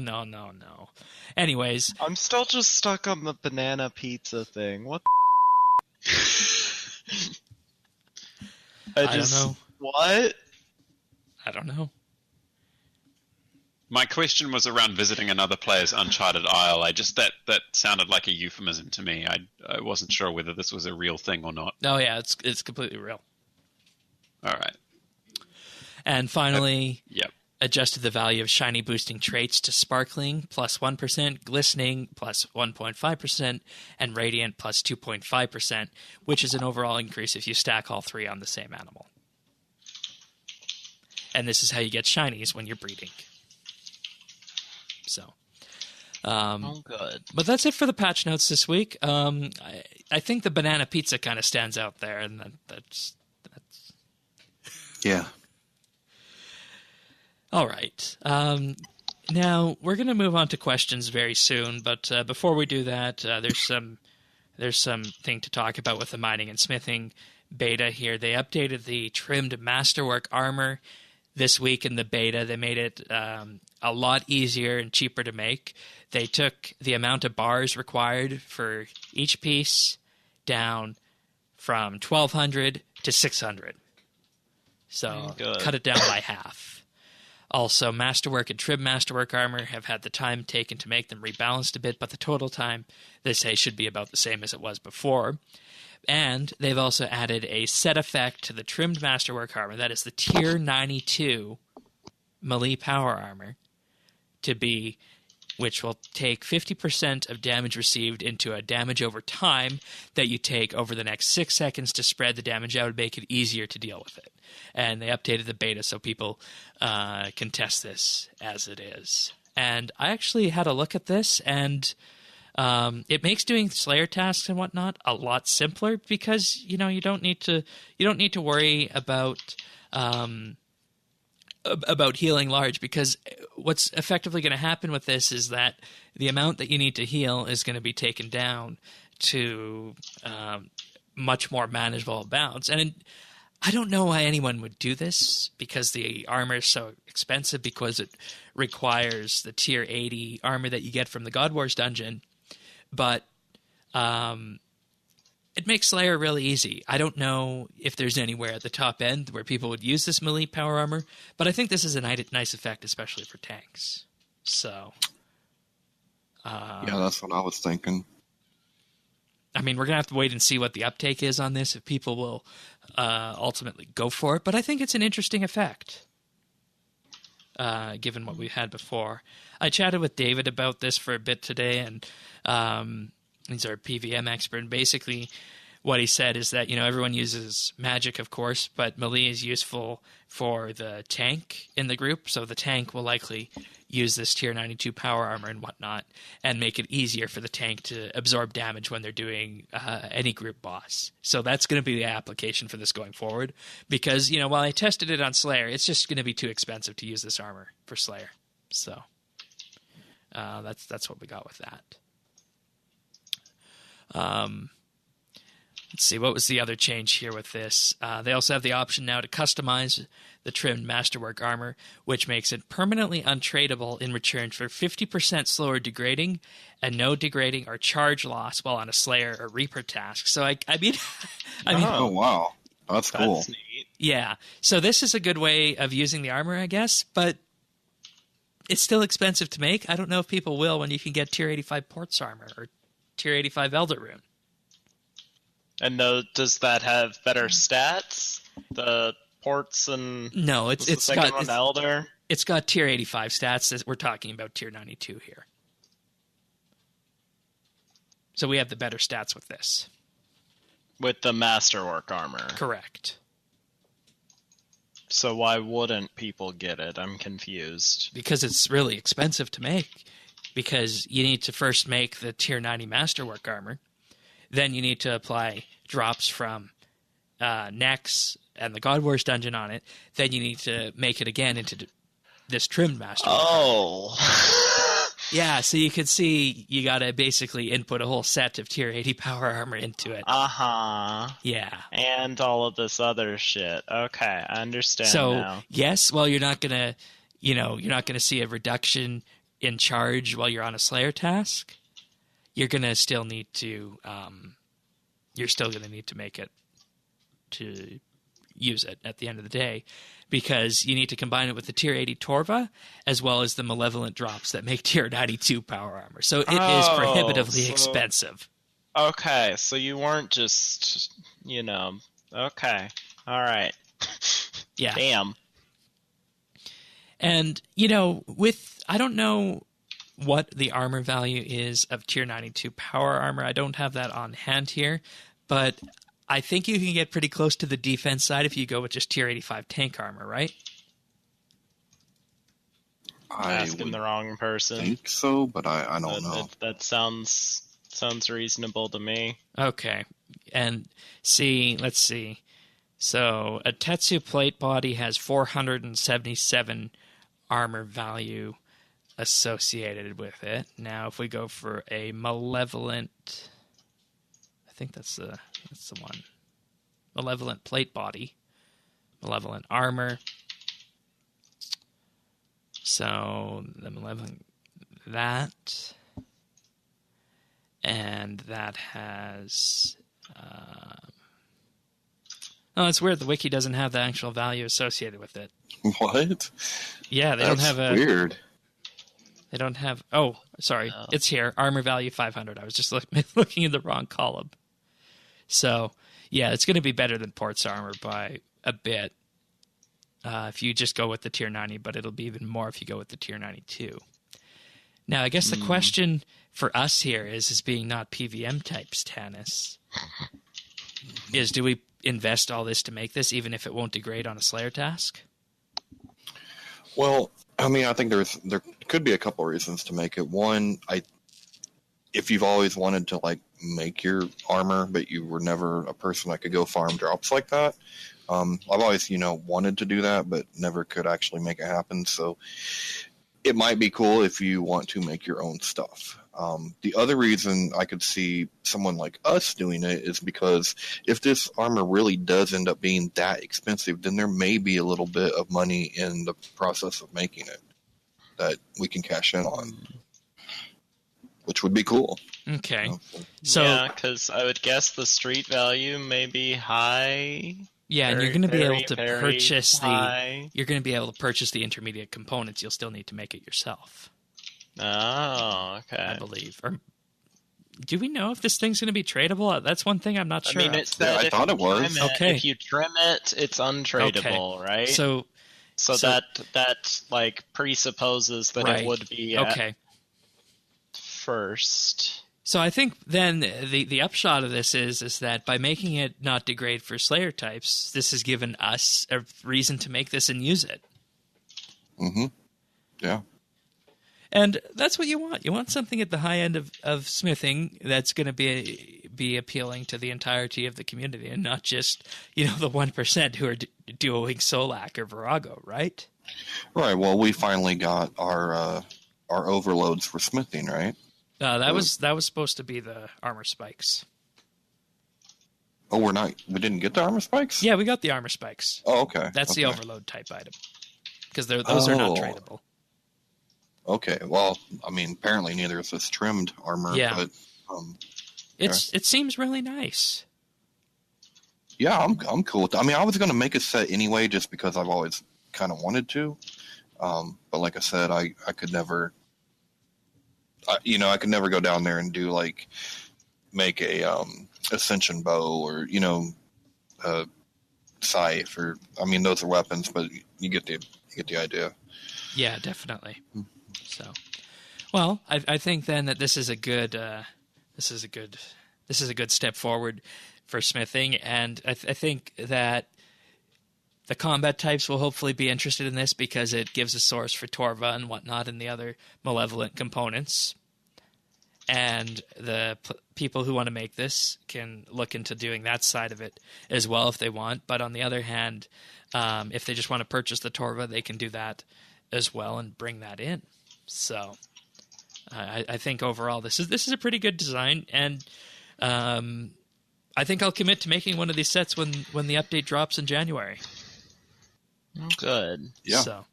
Anyways. I'm still just stuck on the banana pizza thing. What I don't know. What? I don't know. My question was around visiting another player's Uncharted Isle. That sounded like a euphemism to me. I wasn't sure whether this was a real thing or not. Oh yeah, it's completely real. All right. And finally, yep. Adjusted the value of shiny boosting traits to sparkling plus 1%, glistening plus 1.5%, and radiant plus 2.5%, which is an overall increase if you stack all three on the same animal. And this is how you get shinies when you're breeding. So, Good. But that's it for the patch notes this week. I think the banana pizza kind of stands out there, and that's Yeah. all right. Now we're going to move on to questions very soon, but before we do that, there's something to talk about with the mining and smithing beta here. They updated the trimmed masterwork armor this week in the beta. They made it a lot easier and cheaper to make. They took the amount of bars required for each piece down from 1,200 to 600. So cut it down by half. Also, Masterwork and Trim Masterwork armor have had the time taken to make them rebalanced a bit, but the total time, they say, should be about the same as it was before. And they've also added a set effect to the trimmed Masterwork armor. That is the Tier 92 melee power armor which will take 50% of damage received into a damage over time that you take over the next 6 seconds to spread the damage out and make it easier to deal with it. And they updated the beta so people can test this as it is. And I actually had a look at this, and it makes doing Slayer tasks and whatnot a lot simpler because you don't need to worry about healing large, because what's effectively going to happen with this is that the amount that you need to heal is going to be taken down to much more manageable amounts. And I don't know why anyone would do this, because the armor is so expensive, because it requires the tier 80 armor that you get from the God Wars dungeon. But it makes Slayer really easy. I don't know if there's anywhere at the top end where people would use this melee power armor, but I think this is a nice effect, especially for tanks. So, yeah, that's what I was thinking. I mean, we're going to have to wait and see what the uptake is on this, if people will ultimately go for it. But I think it's an interesting effect, given what we had before. I chatted with David about this for a bit today, and he's our PVM expert, and basically what he said is that, everyone uses magic, of course, but melee is useful for the tank in the group, so the tank will likely use this tier 92 power armor and whatnot, and make it easier for the tank to absorb damage when they're doing any group boss. So that's going to be the application for this going forward, because, while I tested it on Slayer, it's just going to be too expensive to use this armor for Slayer. So that's what we got with that. Let's see, what was the other change here with this? They also have the option now to customize the trimmed Masterwork armor, which makes it permanently untradeable in return for 50% slower degrading and no degrading or charge loss while on a Slayer or Reaper task. So I mean, oh wow, that's cool. That's neat. Yeah. So this is a good way of using the armor, I guess, but it's still expensive to make. I don't know if people will when you can get tier 85 Ports armor or tier 85 Elder Rune. And does that have better stats? The ports and no, it's got Elder. It's got tier 85 stats. We're talking about tier 92 here. So we have the better stats with this. With the Masterwork armor. Correct. So why wouldn't people get it? I'm confused. Because it's really expensive to make. Because you need to first make the tier 90 Masterwork armor. Then you need to apply drops from Nex and the God Wars dungeon on it. Then you need to make it again into this trimmed Masterwork. Oh. Yeah, so you can see you got to basically input a whole set of tier 80 power armor into it. Uh-huh. Yeah. And all of this other shit. Okay, I understand now. Yes, well, you're not going to see a reduction in charge while you're on a Slayer task. You're going to still need to make it to use it at the end of the day, because you need to combine it with the tier 80 Torva as well as the malevolent drops that make tier 92 power armor. So it is prohibitively expensive. Okay, so you weren't just, okay. All right. Yeah. Damn. And, I don't know what the armor value is of tier 92 power armor. I don't have that on hand here, but I think you can get pretty close to the defense side if you go with just tier 85 tank armor, right? asking the wrong person. I think so, but I don't know. That sounds reasonable to me. Okay. And let's see. So a Tetsu plate body has 477 armor value associated with it. Now, if we go for a malevolent, I think that's the one. Malevolent plate body, malevolent armor. So the malevolent and that has. Oh, it's weird. The wiki doesn't have the actual value associated with it. What? Yeah, don't have a weird. They don't have. Oh, sorry, it's here. Armor value 500. I was just looking in the wrong column. So yeah, it's going to be better than Port's armor by a bit if you just go with the tier 90, but it'll be even more if you go with the tier 92. Now, I guess the question for us here is being not PVM types, Tanis, is do we invest all this to make this, even if it won't degrade on a Slayer task? Well, I mean, I think there could be a couple reasons to make it. One, if you've always wanted to like make your armor, but you were never a person that could go farm drops like that. I've always, wanted to do that, but never could actually make it happen. So it might be cool if you want to make your own stuff. The other reason I could see someone like us doing it is because if this armor really does end up being that expensive, then there may be a little bit of money in the process of making it that we can cash in on, which would be cool. Okay. So yeah, because I would guess the street value may be high. Yeah, and you're going to be able to purchase the intermediate components. You'll still need to make it yourself. Oh, okay. I believe. Or do we know if this thing's going to be tradable? That's one thing I'm not sure. I mean, I thought it was. Okay. If you trim it, it's untradeable, right? So that like presupposes that it would be first. So I think then the upshot of this is that by making it not degrade for Slayer types, this has given us a reason to make this and use it. Mm-hmm. Yeah. And that's what you want. You want something at the high end of smithing that's going to be appealing to the entirety of the community and not just, the 1% who are doing Solak or Virago, right? Right. Well, we finally got our overloads for smithing, right? That was supposed to be the armor spikes. Oh, we didn't get the armor spikes? Yeah, we got the armor spikes. Oh, okay. That's the overload type item. Because those are not tradable. Okay. Well, I mean, apparently neither is this trimmed armor. Yeah. But, it seems really nice. Yeah, I'm cool with that. I mean, I was going to make a set anyway just because I've always kind of wanted to. But like I said, I could never... I could never go down there and do make a ascension bow or a scythe or those are weapons, but you get the idea. Yeah, definitely. So, well, I think then that this is a good step forward for smithing, and I think that the combat types will hopefully be interested in this because it gives a source for Torva and whatnot and the other malevolent components. And the people who want to make this can look into doing that side of it as well if they want. But on the other hand, if they just want to purchase the Torva, they can do that as well and bring that in. So I think overall this is a pretty good design. And I think I'll commit to making one of these sets when the update drops in January. Good. Yeah. So,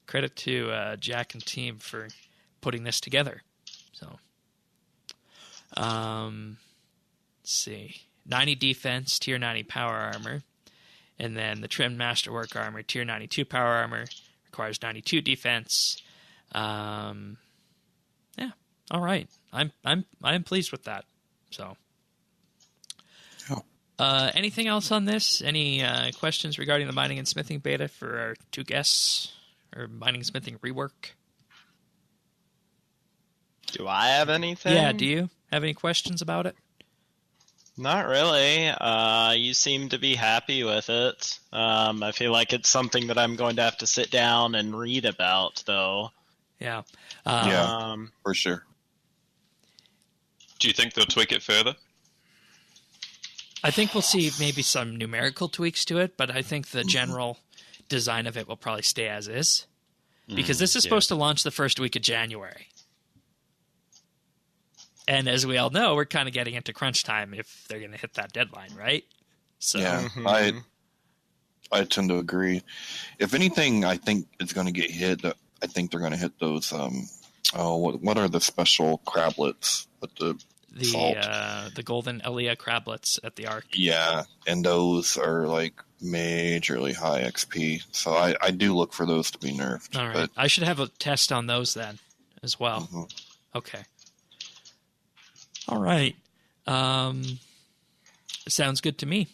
credit to Jack and team for putting this together. So, let's see. 90 defense, tier 90 power armor, and then the trimmed masterwork armor, tier 92 power armor, requires 92 defense. Yeah. All right. I'm pleased with that. So. Anything else on this? Any questions regarding the mining and smithing beta for our two guests or mining and smithing rework? Do I have anything? Yeah, do you have any questions about it? Not really. You seem to be happy with it. I feel like it's something that I'm going to have to sit down and read about, though. Yeah. For sure. Do you think they'll tweak it further? I think we'll see maybe some numerical tweaks to it, but I think the general design of it will probably stay as is. Because this is supposed to launch the first week of January. And as we all know, we're kind of getting into crunch time if they're going to hit that deadline, right? So, yeah, I tend to agree. If anything, I think it's going to get hit. I think they're going to hit those. What are the special crablets with the salt? The golden Elia crablets at the Ark. Yeah, and those are like majorly high XP. So I do look for those to be nerfed. All right, but, I should have a test on those then as well. Mm-hmm. Okay. All right. Sounds good to me.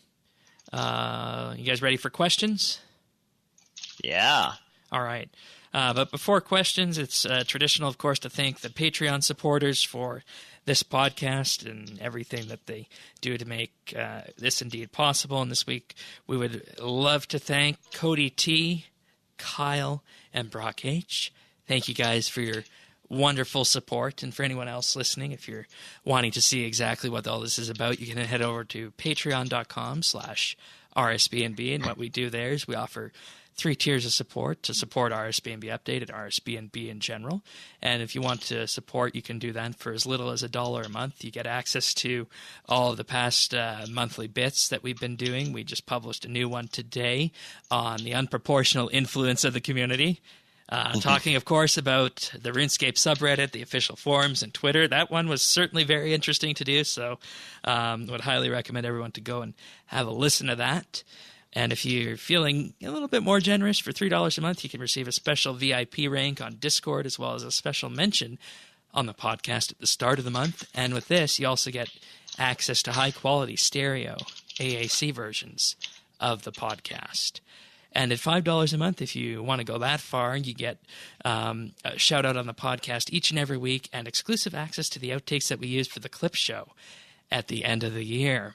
You guys ready for questions? Yeah. All right. But before questions, it's traditional, of course, to thank the Patreon supporters for this podcast and everything that they do to make this indeed possible. And this week, we would love to thank Cody T, Kyle, and Brock H. Thank you guys for your wonderful support. And for anyone else listening, if you're wanting to see exactly what all this is about, you can head over to patreon.com/RSBNB. And what we do there is we offer 3 tiers of support to support RSBANDB Update and RSBANDB in general. And if you want to support, you can do that for as little as $1 a month. You get access to all of the past monthly bits that we've been doing. We just published a new one today on the unproportional influence of the community. Talking, of course, about the RuneScape subreddit, the official forums, and Twitter. That one was certainly very interesting to do, so would highly recommend everyone to go and have a listen to that. And if you're feeling a little bit more generous, for $3 a month, you can receive a special VIP rank on Discord, as well as a special mention on the podcast at the start of the month. And with this, you also get access to high-quality stereo AAC versions of the podcast. And at $5 a month, if you want to go that far, you get a shout-out on the podcast each and every week and exclusive access to the outtakes that we use for the clip show at the end of the year.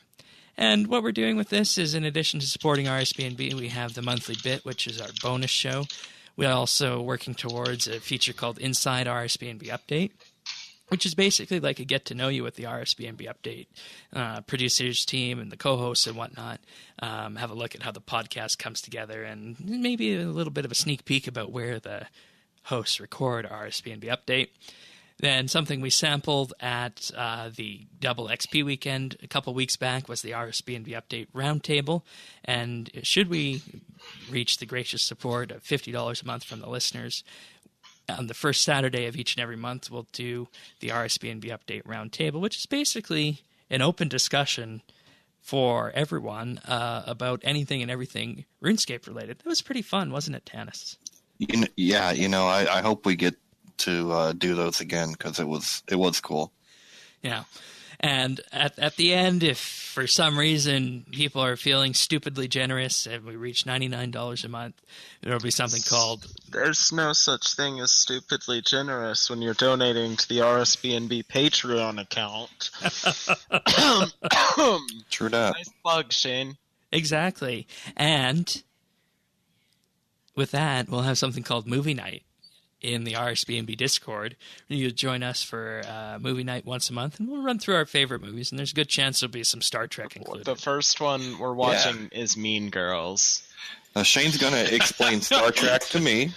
And what we're doing with this is, in addition to supporting RSBNB, we have the monthly bit, which is our bonus show. We're also working towards a feature called Inside RSBNB Update, which is basically like a get-to-know-you with the RSBANDB Update producers team and the co-hosts and whatnot. Have a look at how the podcast comes together and maybe a little bit of a sneak peek about where the hosts record RSBANDB Update. Then something we sampled at the Double XP weekend a couple weeks back was the RSBANDB Update Roundtable. And should we reach the gracious support of $50 a month from the listeners, on the first Saturday of each and every month, we'll do the RSBANDB Update Roundtable, which is basically an open discussion for everyone about anything and everything RuneScape related. That was pretty fun, wasn't it, Tanis? Yeah, I hope we get to do those again, because it was cool. Yeah. And at the end, if for some reason people are feeling stupidly generous and we reach $99 a month, there'll be something called... There's no such thing as stupidly generous when you're donating to the RSBNB Patreon account. True that. Nice plug, Shane. Exactly. And with that, we'll have something called Movie Night in the RSBANDB Discord. You'll join us for movie night once a month, and we'll run through our favorite movies, and there's a good chance there'll be some Star Trek included. The first one we're watching is Mean Girls. Shane's going to explain Star Trek to me.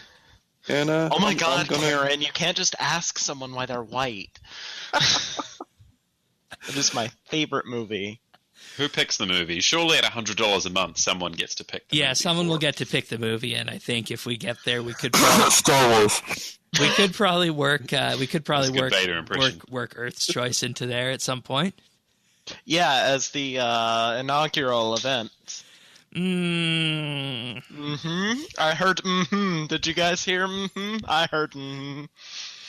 And oh my God, Karen, you can't just ask someone why they're white. It is my favorite movie. Who picks the movie? Surely at $100 a month, someone gets to pick the movie. Yeah, someone will get to pick the movie, and I think if we get there, we could probably... Star Wars. We could probably work work Earth's Choice into there at some point. Yeah, as the inaugural event. Mm. Mm-hmm. I heard mm-hmm. Did you guys hear mm-hmm? I heard mm-hmm.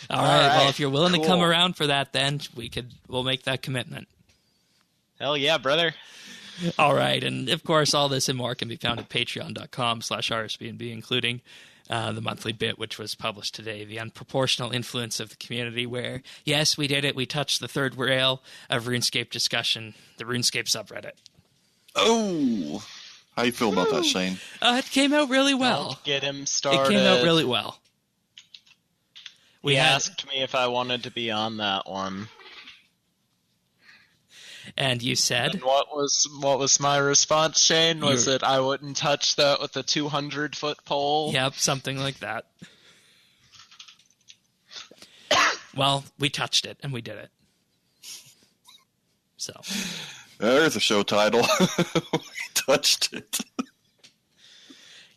All right. Well, if you're willing to come around for that, then we'll make that commitment. Hell yeah, brother. All right. And, of course, all this and more can be found at patreon.com/RSBNB, including the monthly bit, which was published today, the unproportional influence of the community, where, yes, we did it. We touched the third rail of RuneScape discussion, the RuneScape subreddit. Oh, how you feel about that, Shane? It came out really well. Don't get him started. It came out really well. He asked me if I wanted to be on that one. And you said? And what was my response, Shane? Was it I wouldn't touch that with a 200-foot pole? Yep, something like that. Well, we touched it, and we did it. So. There's a show title. We touched it.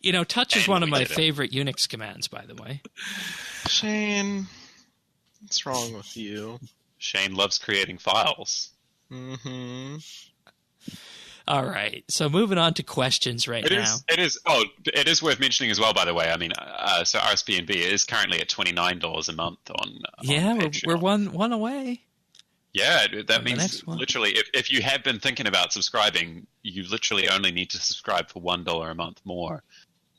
You know, touch is one of my favorite Unix commands, by the way. Shane, what's wrong with you? Shane loves creating files. Mm-hmm. All right, so moving on to questions now. It is worth mentioning as well, by the way. I mean, so RSBANDB is currently at $29 a month on we're one away. Yeah, that means literally, if you have been thinking about subscribing, you literally only need to subscribe for $1 a month more,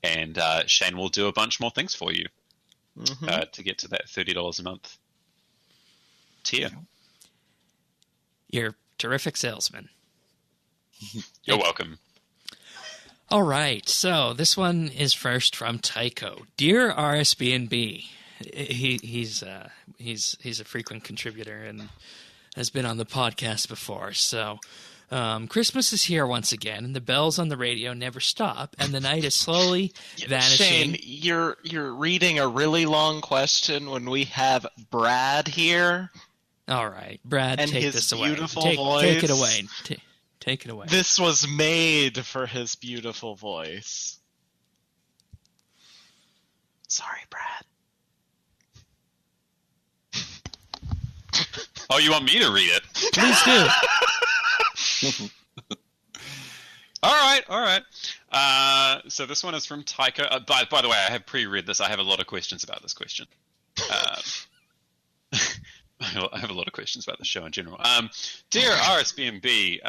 and Shane will do a bunch more things for you to get to that $30 a month tier. You're a terrific salesman. You're welcome. All right, so this one is first from Tycho. Dear RSBNB, he's a frequent contributor and has been on the podcast before. So Christmas is here once again, and the bells on the radio never stop, and the night is slowly vanishing. Shane, you're reading a really long question when we have Brad here. All right, Brad, and take his this away. Beautiful voice. Take it away. Take it away. This was made for his beautiful voice. Sorry, Brad. Oh, you want me to read it? Please do. All right. So this one is from Tycho. By the way, I have pre-read this. I have a lot of questions about this question. I have a lot of questions about the show in general. Dear RSBNB,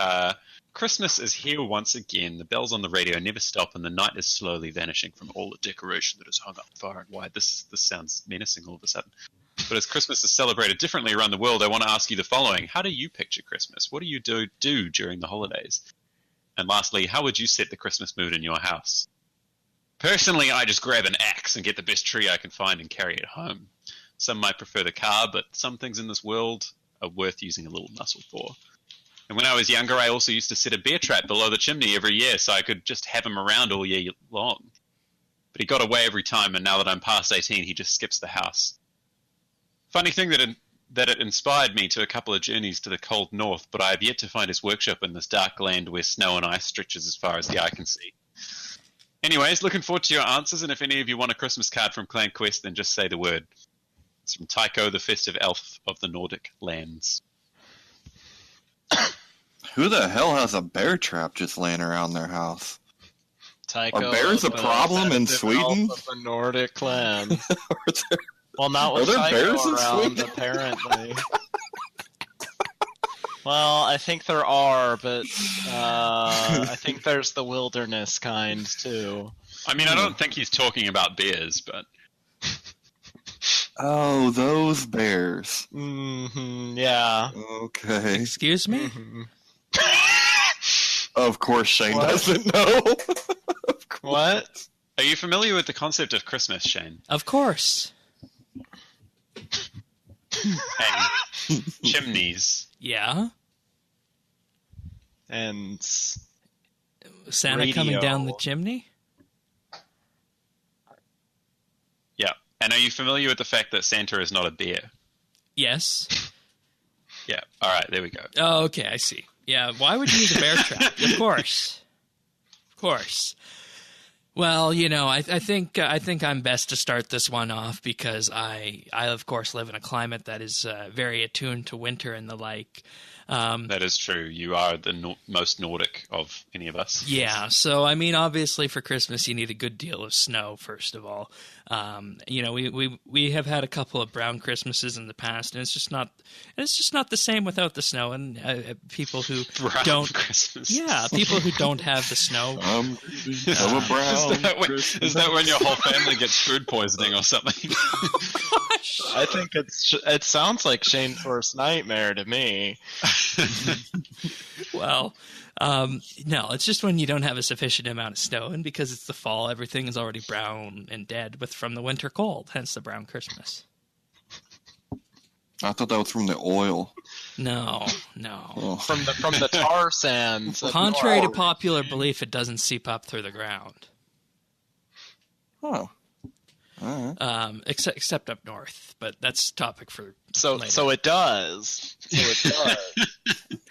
Christmas is here once again. The bells on the radio never stop, and the night is slowly vanishing from all the decoration that is hung up far and wide. This sounds menacing all of a sudden. But as Christmas is celebrated differently around the world, I want to ask you the following. How do you picture Christmas? What do you do during the holidays? And lastly, how would you set the Christmas mood in your house? Personally, I just grab an axe and get the best tree I can find and carry it home. Some might prefer the car, but some things in this world are worth using a little muscle for. And when I was younger, I also used to set a bear trap below the chimney every year so I could just have him around all year long. But he got away every time, and now that I'm past 18, he just skips the house. Funny thing that it inspired me to a couple of journeys to the cold north, but I have yet to find his workshop in this dark land where snow and ice stretches as far as the eye can see. Anyways, looking forward to your answers, and if any of you want a Christmas card from Clan Quest, then just say the word. It's from Tycho, the festive elf of the Nordic lands. Who the hell has a bear trap just laying around their house? Tycho, are bears a problem in Sweden? Of the Nordic lands. Well, not with there Tycho bears around, apparently. Well, I think there are, but I think there's the wilderness kind, too. I mean, I don't think he's talking about bears, but... Oh, those bears. Mm-hmm, yeah. Okay. Excuse me? Mm-hmm. Of course Shane doesn't know. What? Are you familiar with the concept of Christmas, Shane? Of course. And chimneys. Yeah. And Santa radio. coming down the chimney? Yeah. And are you familiar with the fact that Santa is not a bear? Yes. Yeah. All right. There we go. Oh, okay. I see. Yeah. Why would you use a bear trap? Of course. Of course. Well, you know, I think I'm best to start this one off because I of course live in a climate that is very attuned to winter and the like. That is true. You are the most Nordic of any of us. Yeah. So, I mean, obviously for Christmas, you need a good deal of snow, first of all. You know, we have had a couple of brown Christmases in the past, and it's just not the same without the snow. And people who brown don't, Christmas. yeah, people who don't have the snow. A brown Is that when your whole family gets food poisoning or something? I think it sounds like Shane's worst nightmare to me. Well, no, it's just when you don't have a sufficient amount of snow, and because it's the fall, everything is already brown and dead from the winter cold, hence the brown Christmas. I thought that was from the oil. No. Oh. From the tar sands. Contrary to popular belief, it doesn't seep up through the ground. Oh. All right. Except up north, but that's topic for later. So it does.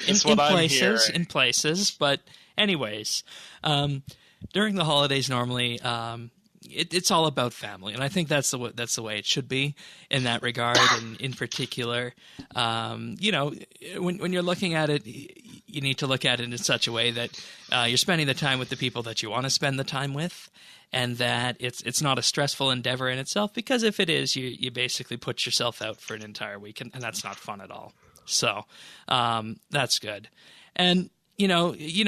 That's what I'm hearing. In places, but anyways, during the holidays normally, it's all about family, and I think that's the way it should be in that regard. And in particular, when you're looking at it, you need to look at it in such a way that you're spending the time with the people that you want to spend the time with, and that it's not a stressful endeavor in itself. Because if it is, you basically put yourself out for an entire week, and that's not fun at all. So that's good. And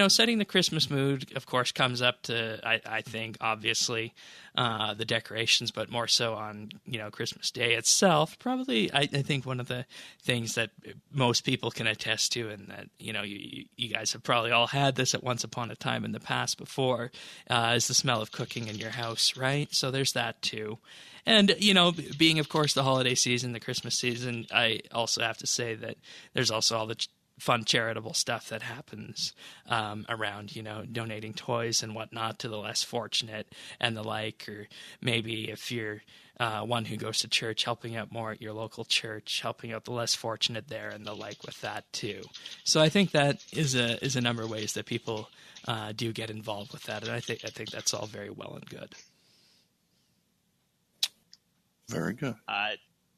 setting the Christmas mood, of course, comes up to, I think, obviously, the decorations, but more so on, Christmas Day itself. Probably, I think one of the things that most people can attest to, and that, you guys have probably all had this at once upon a time in the past before, is the smell of cooking in your house, right? So there's that too. And, being, of course, the holiday season, the Christmas season, I also have to say that there's also all the fun charitable stuff that happens around, donating toys and whatnot to the less fortunate and the like, or maybe if you're one who goes to church, helping out more at your local church, helping out the less fortunate there and the like with that too. So I think that is a number of ways that people do get involved with that, and I think that's all very well and good. Very good.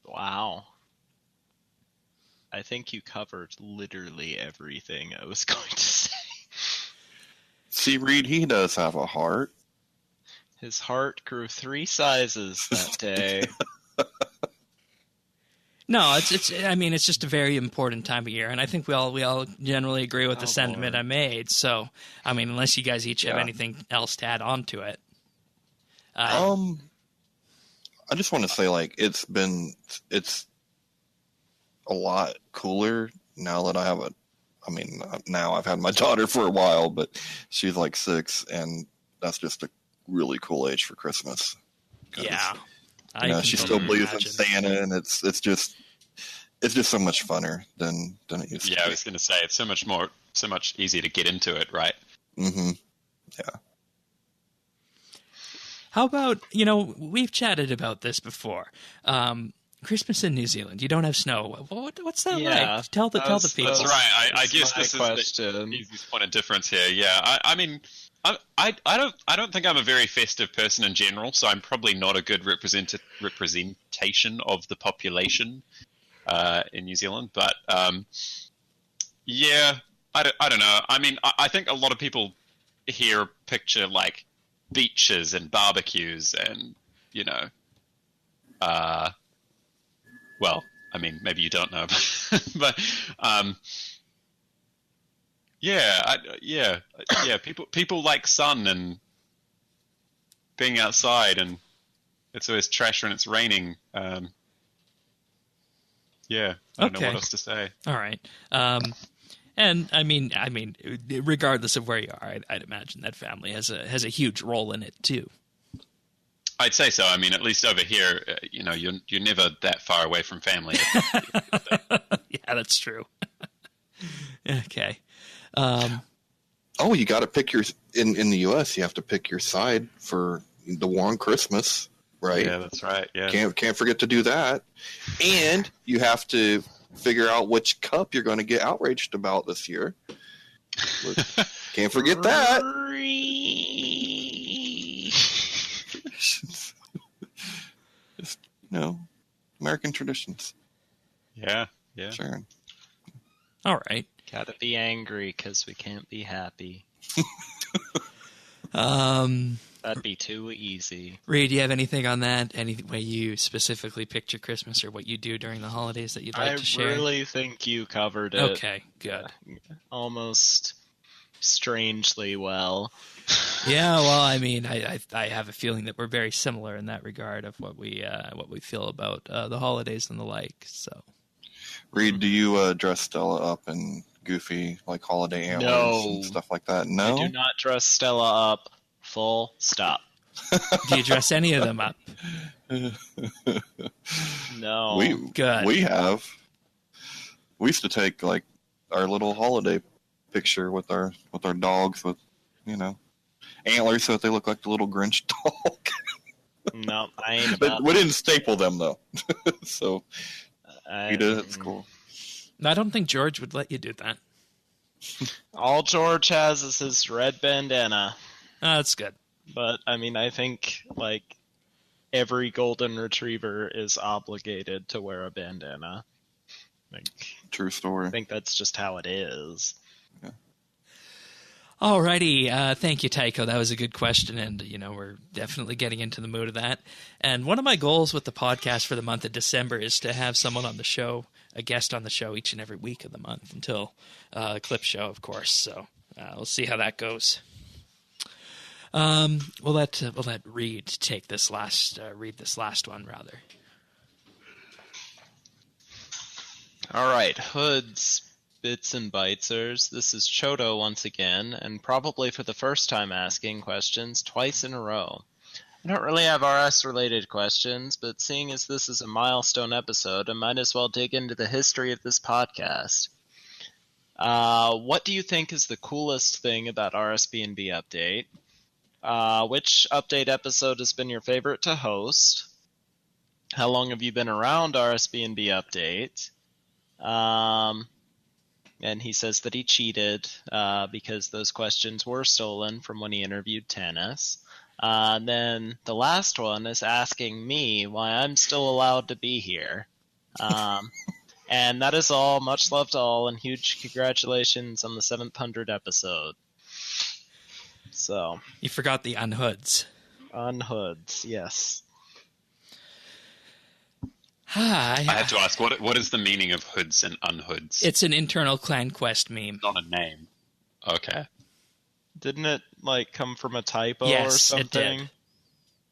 Wow. I think you covered literally everything I was going to say. See, Reed, he does have a heart. His heart grew 3 sizes that day. No, it's just a very important time of year, and I think we all generally agree with the sentiment I made. So, unless you guys each have anything else to add on to it. I just want to say, it's a lot cooler now that I have now I've had my daughter for a while, but she's like 6, and that's just a really cool age for Christmas. Yeah. She still believes in Santa, and it's just so much funner than it used to be. Yeah, I was going to say, it's so much easier to get into it, right? Mm-hmm. Yeah. How about, we've chatted about this before. Christmas in New Zealand. You don't have snow. What's that like? Tell the people. That's right. I guess this is the easiest point of difference here. Yeah. I don't think I'm a very festive person in general, so I'm probably not a good representation of the population in New Zealand. But yeah, I don't know. I think a lot of people here picture like beaches and barbecues and well, maybe you don't know, but people like sun and being outside, and it's always trash when it's raining. I don't know what else to say. All right. And regardless of where you are, I'd imagine that family has a huge role in it too. I'd say so. At least over here, you're never that far away from family. Yeah, that's true. Okay. You got to pick in the U.S. You have to pick your side for the war on Christmas, right? Yeah, that's right. Yeah, can't forget to do that, and you have to figure out which cup you're going to get outraged about this year. Can't forget that. Just, American traditions. Yeah. Sure. All right. Gotta be angry because we can't be happy. That'd be too easy. Reed, do you have anything on that? Any way you specifically picture Christmas or what you do during the holidays that you'd like to share? I really think you covered it. Okay, good. Almost strangely well. Yeah, well, I mean, I have a feeling that we're very similar in that regard of what we feel about the holidays and the like. So, Reed, do you dress Stella up in goofy like holiday antlers and stuff like that? No, I do not dress Stella up. Full stop. Do you dress any of them up? No. Good. We have. We used to take like our little holiday picture with our dogs with, antlers so that they look like the little Grinch dog. No, I ain't about We didn't staple them though. So we did it at school. I don't think George would let you do that. All George has is his red bandana. Oh, that's good. But, I mean, I think, like, every golden retriever is obligated to wear a bandana. Like, True story. I think that's just how it is. Yeah. Alrighty, thank you, Tycho. That was a good question, and we're definitely getting into the mood of that. And one of my goals with the podcast for the month of December is to have someone on the show, a guest on the show, each and every week of the month until clip show, of course. So we'll see how that goes. We'll let Reed take this read this last one rather. All right, Hoods, Bits and Bitesers. This is Chodo once again, and probably for the first time asking questions twice in a row. I don't really have RS-related questions, but seeing as this is a milestone episode, I might as well dig into the history of this podcast. What do you think is the coolest thing about RSBANDB Update? Which update episode has been your favorite to host? How long have you been around RSBANDB Update? And he says that he cheated because those questions were stolen from when he interviewed Tennis. Then the last one is asking me why I'm still allowed to be here. And that is all. Much love to all, and huge congratulations on the 700th episode. So You forgot the unhoods. Unhoods, yes. I have to ask, what is the meaning of hoods and unhoods? It's an internal Clan Quest meme. Not a name. Okay. Didn't it come from a typo or Yes, something? it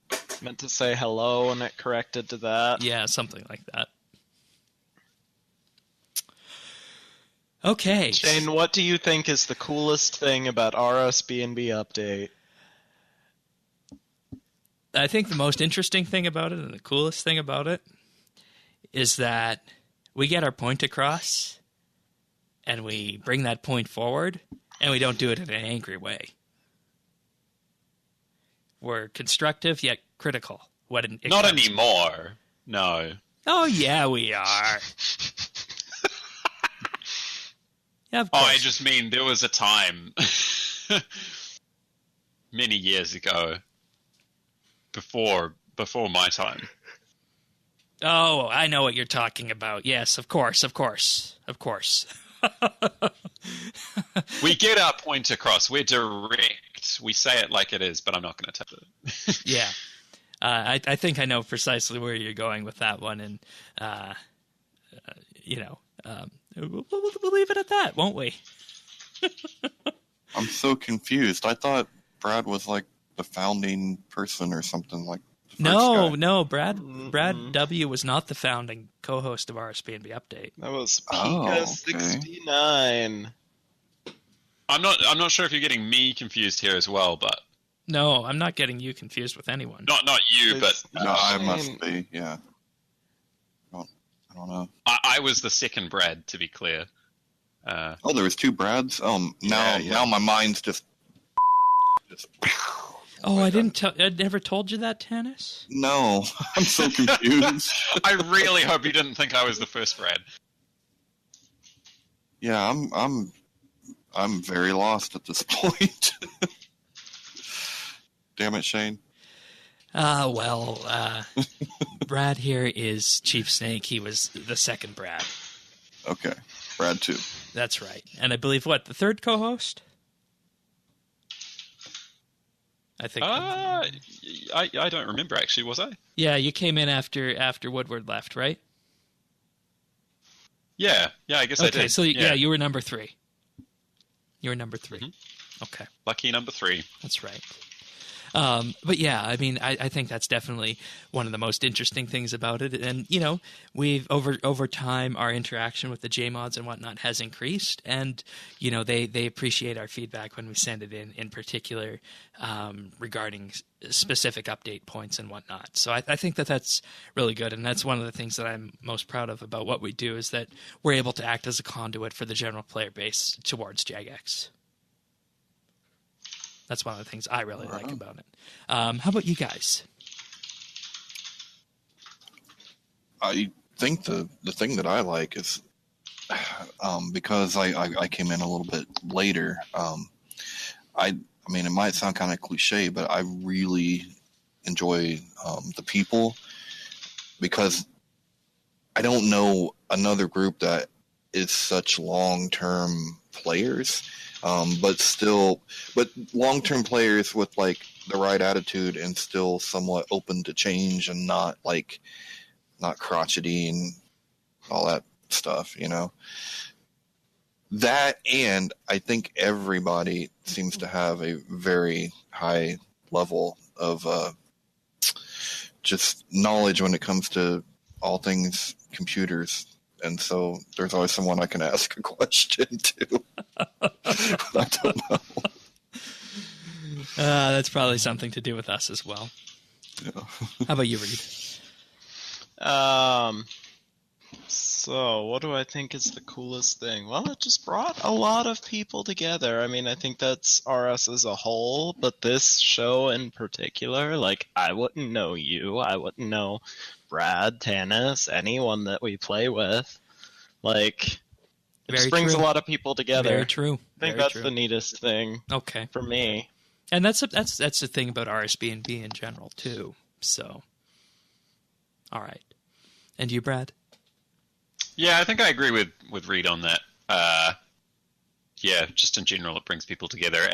did. Meant to say hello and it corrected to that. Yeah, something like that. Okay. Shane, what do you think is the coolest thing about RSBANDB Update? I think the most interesting thing about it and the coolest thing about it is that we get our point across and we bring that point forward and we don't do it in an angry way. We're constructive yet critical. Not anymore. No. Oh, yeah, we are. Yeah, of course. I just mean there was a time many years ago before my time. Oh, I know what you're talking about. Yes, of course. We get our point across. We're direct. We say it like it is, but I'm not going to tell it. Yeah. I think I know precisely where you're going with that one, and, we'll leave it at that, won't we? I'm so confused. I thought Brad was like the founding person or something like. No, Brad W. was not the founding co-host of RSBANDB Update. That was Pika 69. I'm not sure if you're getting me confused here as well, but No, I'm not getting you confused with anyone. not you, but No, I must be. Yeah. I don't know. I was the second Brad, to be clear. There was two Brads. Now my mind's just. Oh, I never told you that, Tannis? No, I'm so confused. I really hope you didn't think I was the first Brad. Yeah, I'm very lost at this point. Damn it, Shane. Brad here is Chief Snake. He was the second Brad. Okay, Brad 2. That's right. And I believe, the third co-host? I think. I don't remember, actually, was I? Yeah, you came in after Woodward left, right? Yeah, I guess I did. Okay, so you were number 3. You were number 3. Mm-hmm. Okay. Lucky number 3. That's right. But yeah, I mean, I think that's definitely one of the most interesting things about it. And, you know, we've over time, our interaction with the JMods and whatnot has increased. And, you know, they appreciate our feedback when we send it in particular, regarding specific update points and whatnot. So I think that's really good. And that's one of the things that I'm most proud of about what we do, is that we're able to act as a conduit for the general player base towards Jagex. That's one of the things I really like about it. How about you guys? I think the thing that I like is because I came in a little bit later. I mean, it might sound kind of cliche, but I really enjoy the people, because I don't know another group that is such long-term players. But long-term players with like the right attitude and still somewhat open to change and not crotchety and all that stuff, you know. That, and I think everybody seems to have a very high level of just knowledge when it comes to all things computers. And so there's always someone I can ask a question to. I don't know. That's probably something to do with us as well. Yeah. How about you, Reed? So what do I think is the coolest thing? Well, it just brought a lot of people together. I mean, I think that's RS as a whole, but this show in particular, like, I wouldn't know you. I wouldn't know Brad, Tanis, anyone that we play with. Like, it just brings a lot of people together. Very true. I think that's the neatest thing. Okay. For me. And that's the thing about RSBANDB in general too. So, all right. And you, Brad? Yeah, I think I agree with Reed on that. Yeah, just in general, it brings people together,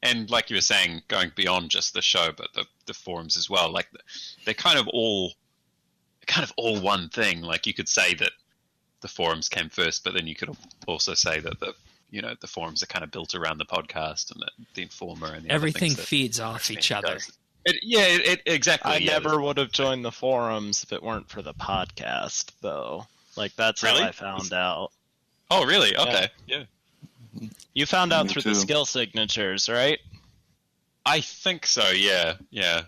and like you were saying, going beyond just the show, but the forums as well. Like, they're kind of all one thing. Like, you could say that the forums came first, but then you could also say that the forums are kind of built around the podcast and the Informer and everything feeds off each other. Exactly. I never would have joined the forums if it weren't for the podcast, though. Like, that's how I found out. Oh, really? Okay. Yeah. You found out through the skill signatures, right? I think so. Yeah. Yeah.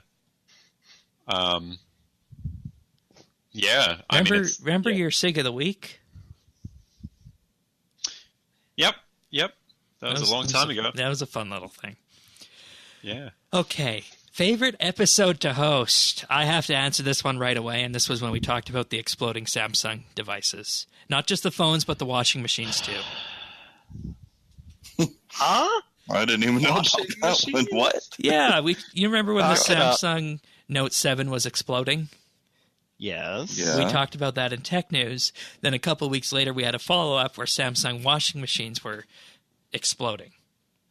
Yeah. Remember your SIG of the week? Yep. That was a long time ago. That was a fun little thing. Yeah. Okay. Favorite episode to host? I have to answer this one right away, and this was when we talked about the exploding Samsung devices. Not just the phones, but the washing machines, too. Huh? I didn't even know about that one. What? Yeah, you remember when the Samsung Note 7 was exploding? Yes. Yeah. We talked about that in Tech News. Then a couple weeks later, we had a follow-up where Samsung washing machines were exploding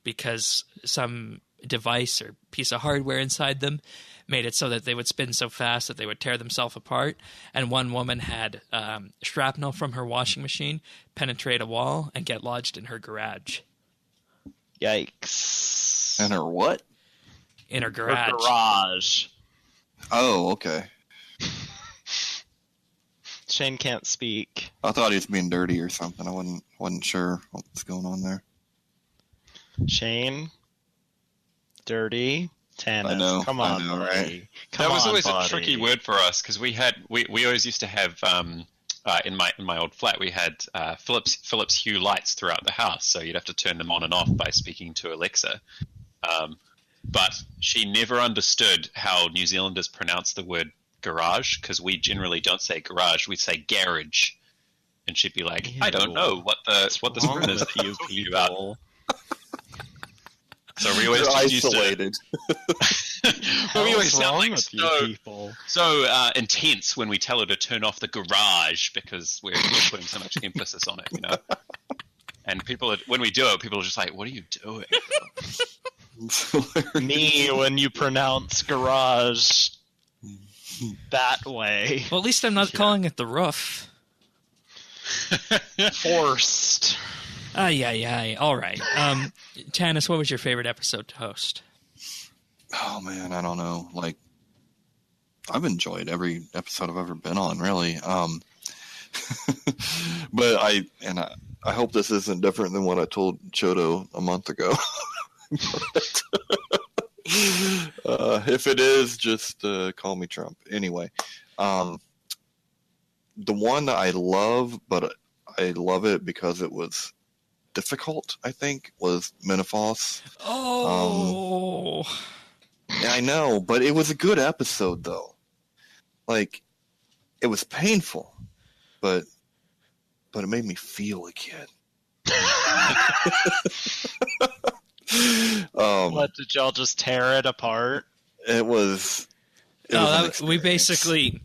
because some device or piece of hardware inside them made it so that they would spin so fast that they would tear themselves apart. And one woman had shrapnel from her washing machine penetrate a wall and get lodged in her garage. Yikes. And her what? In her garage. Her garage. Oh, okay. Shane can't speak. I thought he was being dirty or something. I wasn't sure what was going on there. Shane? Dirty? Tanis. I know. Come on, I know, right? That was always a tricky word for us because we always used to have in my old flat we had Philips Hue lights throughout the house, so you'd have to turn them on and off by speaking to Alexa. But she never understood how New Zealanders pronounce the word garage, because we generally don't say garage, we say garage. And she'd be like, I don't know what the word is that you people out. So we always isolated. But we always sound like so intense when we tell her to turn off the garage because we're putting so much emphasis on it, you know. And when we do it, people are just like, "What are you doing?" Me when you pronounce garage that way. Well, at least I'm not calling it the roof. Forced. Yeah. All right. Tanis, what was your favorite episode to host? Oh man, I don't know. Like, I've enjoyed every episode I've ever been on, really. But I hope this isn't different than what I told Chodo a month ago. If it is, just call me Trump. Anyway, the one that I love, but I love it because it was difficult, I think, was Menopause. Oh. Yeah, I know, but it was a good episode, though. Like, it was painful, but it made me feel a kid. What, did y'all just tear it apart? It was. We basically,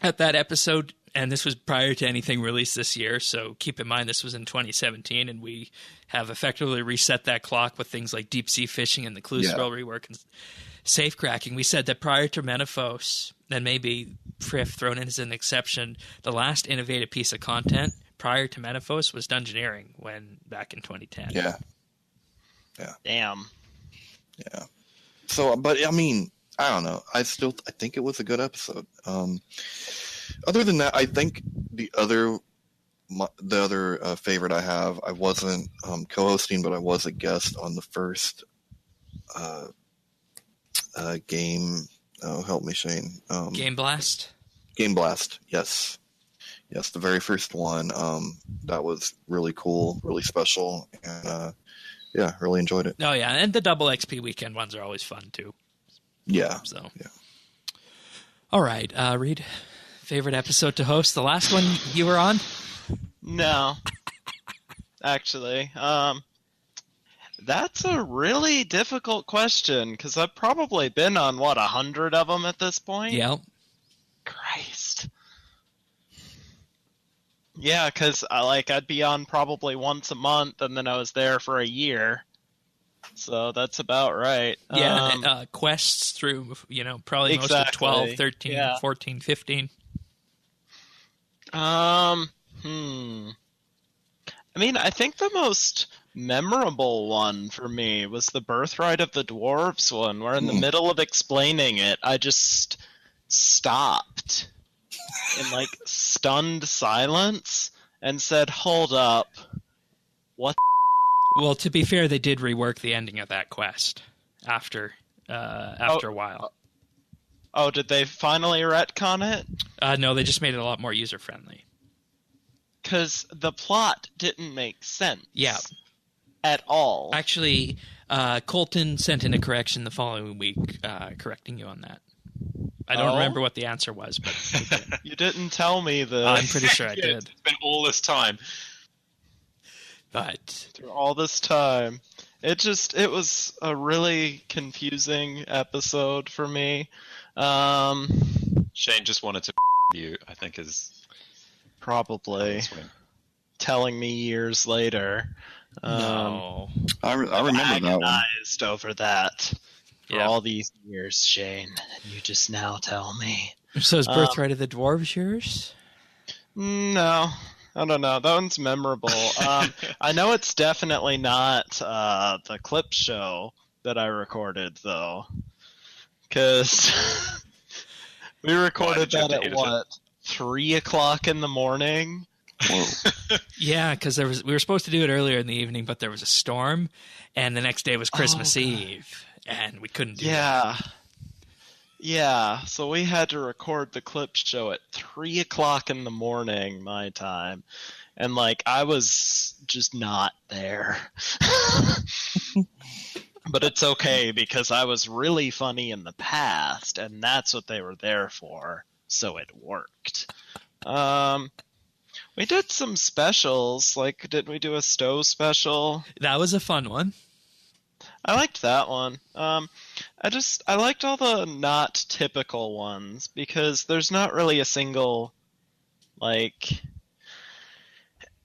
at that episode, and this was prior to anything released this year, so keep in mind this was in 2017, and we have effectively reset that clock with things like deep sea fishing and the Cluseville rework and safe cracking. We said that prior to Menopause, and maybe Friff thrown in as an exception, the last innovative piece of content prior to Menopause was Dungeoneering back in 2010. Yeah. Damn. Yeah. So, but I mean, I don't know. I think it was a good episode. Other than that, I think the other favorite I have, I wasn't co-hosting, but I was a guest on the first game. Oh, help me, Shane. Game Blast? Game Blast, yes. Yes, the very first one. That was really cool, really special, and yeah, really enjoyed it. Oh, yeah, and the double XP weekend ones are always fun, too. Yeah. So. Yeah. All right, Reed, favorite episode to host? The last one you were on? No. Actually, that's a really difficult question, because I've probably been on, 100 of them at this point? Yeah. Christ. Yeah, because I'd be on probably once a month, and then I was there for a year. So that's about right. Yeah, quests through, probably most of 12, 13, 14, 15. I mean, I think the most memorable one for me was the Birthright of the Dwarves one, where in the middle of explaining it, I just stopped in stunned silence and said, "Hold up, what?" Well, to be fair, they did rework the ending of that quest after a while. Oh, did they finally retcon it? No, they just made it a lot more user-friendly. Because the plot didn't make sense. Yeah. At all. Actually, Colton sent in a correction the following week, correcting you on that. I don't remember what the answer was, but he did. You didn't tell me this. I'm pretty sure I did. It's been all this time. But through all this time, it was a really confusing episode for me. Shane just wanted to you, I think, is probably telling me years later. No, I remember that one. Agonized over that for all these years, Shane. And you just now tell me. So is Birthright of the Dwarves yours? No. I don't know. That one's memorable. I know it's definitely not the clip show that I recorded, though. Because we recorded that at, 3 o'clock in the morning? Whoa. Yeah, because we were supposed to do it earlier in the evening, but there was a storm, and the next day was Christmas Eve, and we couldn't do that. Yeah, so we had to record the clip show at 3 o'clock in the morning, my time. And, I was just not there. But it's okay, because I was really funny in the past, and that's what they were there for, so it worked. We did some specials, didn't we do a Stowe special? That was a fun one. I liked that one. I liked all the not typical ones because there's not really a single, I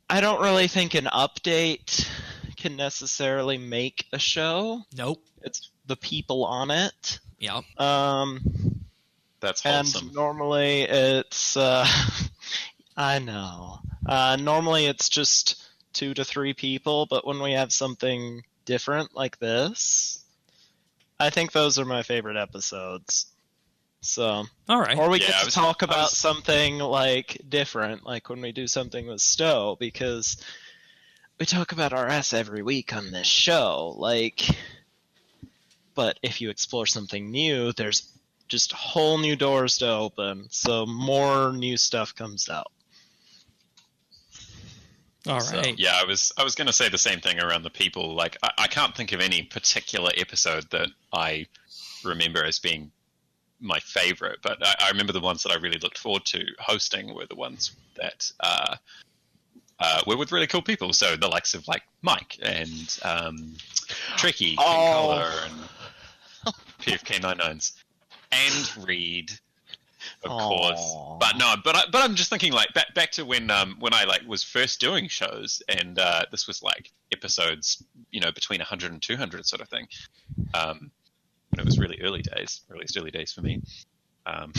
don't really think an update can necessarily make a show. Nope. It's the people on it. Yep. That's wholesome. And normally it's, I know. Normally it's just 2 to 3 people, but when we have something different like this, I think those are my favorite episodes. So, all right. Or we get to talk about something like different, like when we do something with Stowe, because we talk about RS every week on this show. But if you explore something new, there's just whole new doors to open. So more new stuff comes out. All right. So, yeah, I was going to say the same thing around the people. Like, I can't think of any particular episode that I remember as being my favorite, but I remember the ones that I really looked forward to hosting were the ones that were with really cool people. So the likes of like Mike and Tricky, King Collar, and PFK99s, and Reed, of course. But no, but I'm just thinking like back to when I like was first doing shows, and this was like episodes, between 100 and 200 sort of thing. When it was really early days, or at least early days for me. And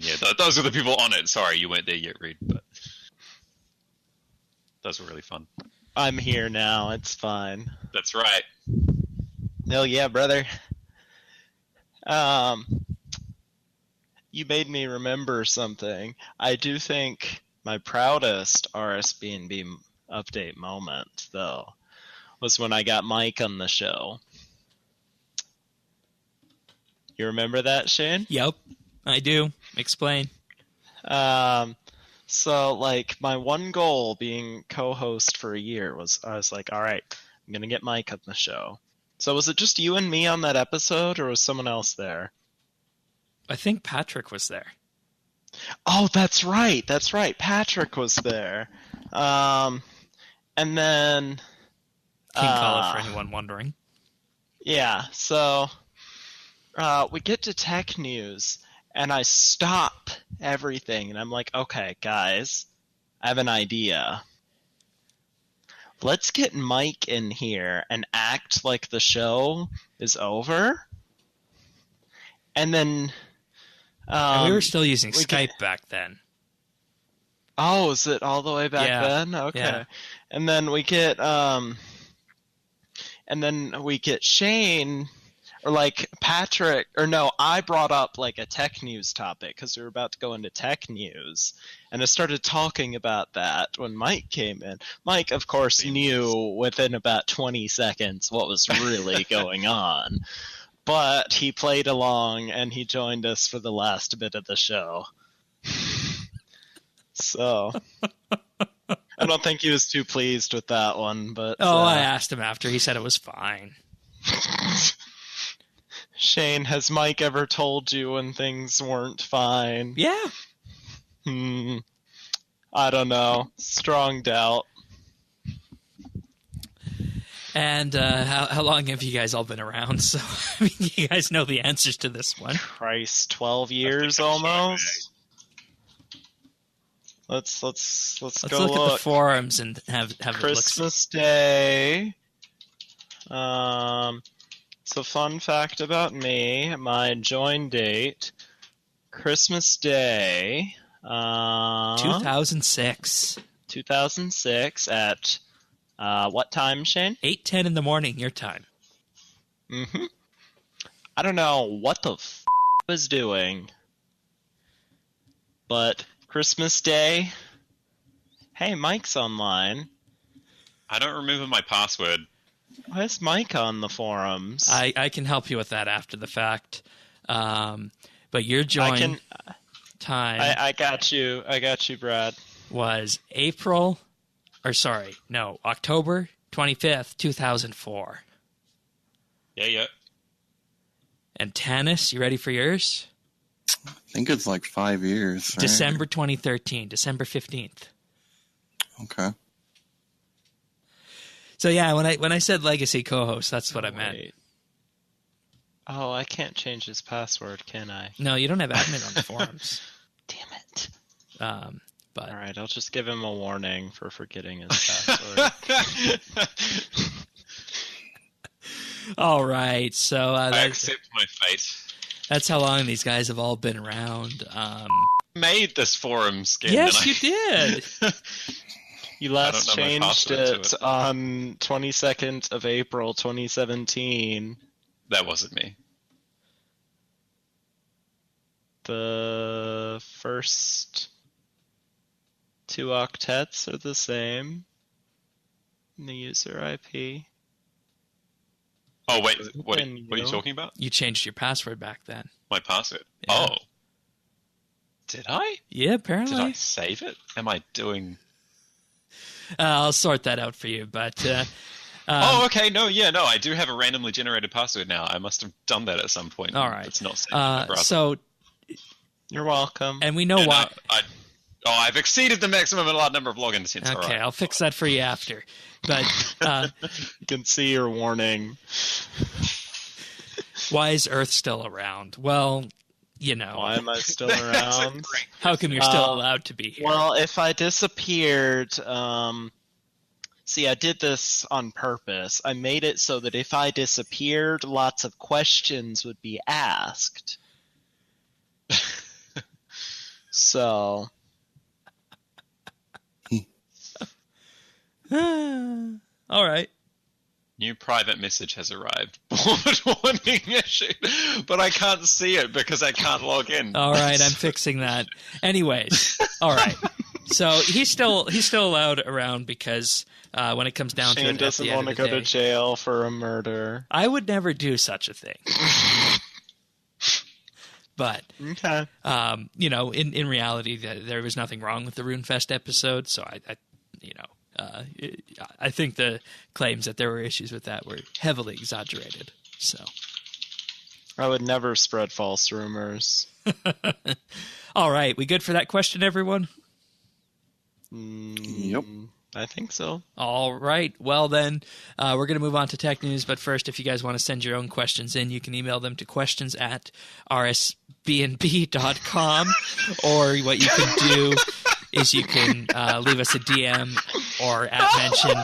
yeah, those are the people on it. Sorry, you weren't there yet, Reed, but those were really fun. I'm here now. It's fine. That's right. Hell yeah, brother. You made me remember something. I do think my proudest RSBANDB update moment, though, was when I got Mike on the show. You remember that, Shane? Yep, I do. Explain. So, like, my one goal being co-host for a year was, I was like, all right, I'm going to get Mike on the show. So was it just you and me on that episode, or was someone else there? I think Patrick was there. Oh, that's right. That's right. Patrick was there. And then... King Collar, for anyone wondering. Yeah, so... we get to tech news, and I stop everything, and I'm like, okay, guys, I have an idea. Let's get Mike in here and act like the show is over. And then... and we were still using Skype back then. Oh, is it all the way back then? Okay. Yeah. And then we get... Shane... Or like Patrick, or no, I brought up like a tech news topic because we were about to go into tech news, and I started talking about that when Mike came in. Mike, of course, knew within about 20 seconds what was really going on, but he played along and he joined us for the last bit of the show. So I don't think he was too pleased with that one, but I asked him after. He said it was fine. Shane, has Mike ever told you when things weren't fine? Yeah. I don't know. Strong doubt. And how long have you guys all been around? So, I mean, you guys know the answers to this one. Christ, 12 years almost? Let's go look at the forums and have Christmas Day. So fun fact about me, my join date, Christmas Day. 2006. 2006 at what time, Shane? 8:10 in the morning, your time. Mm-hmm. I don't know what the I was doing, but Christmas Day. Hey, Mike's online. I don't remember my password. Why is Mike on the forums? I can help you with that after the fact. But your join time... I got you. I got you, Brad. ...was October 25th, 2004. Yeah. And Tanis, you ready for yours? I think it's like 5 years. Right? December 2013, December 15th. Okay. So yeah, when I said legacy co-host, that's what I meant. Oh, I can't change his password, can I? No, you don't have admin on the forums. Damn it. But all right, I'll just give him a warning for forgetting his password. All right, so I accept my fate. That's how long these guys have all been around. Made this forum skin. Yes, you did. You last I don't know my changed password to it on 22nd of April, 2017. That wasn't me. The first 2 octets are the same in the user IP. Oh, wait, Been what are you you. talking about? You changed your password back then. My password? Yeah. Oh. Did I? Yeah, apparently. Did I save it? Am I doing... I'll sort that out for you, but... oh, okay. No, I do have a randomly generated password now. I must have done that at some point. All right. It's not saved in my browser. So... You're welcome. And we know why... I've exceeded the maximum allowed number of logins since. Okay, all right. I'll fix that for you after. But You can see your warning. why is Earth still around? Well, you know. Why am I still That's a around? great- How come you're still allowed to be here? Well, if I disappeared, see, I did this on purpose. I made it so that if I disappeared, lots of questions would be asked. So, All right. New private message has arrived. Board warning issued, but I can't see it because I can't log in. All right, I'm fixing that. Anyways, all right. So he's still allowed around because when it comes down to Shane it, at doesn't the end want to of the go to day, jail for a murder. I would never do such a thing. But Okay. in reality, there was nothing wrong with the RuneFest episode. So I think the claims that there were issues with that were heavily exaggerated. So, I would never spread false rumors. all right, we good for that question, everyone? Yep. I think so. All right. Well, then, we're going to move on to tech news. But first, if you guys want to send your own questions in, you can email them to questions@rsbandb.com. Or what you can do is you can leave us a DM or @mention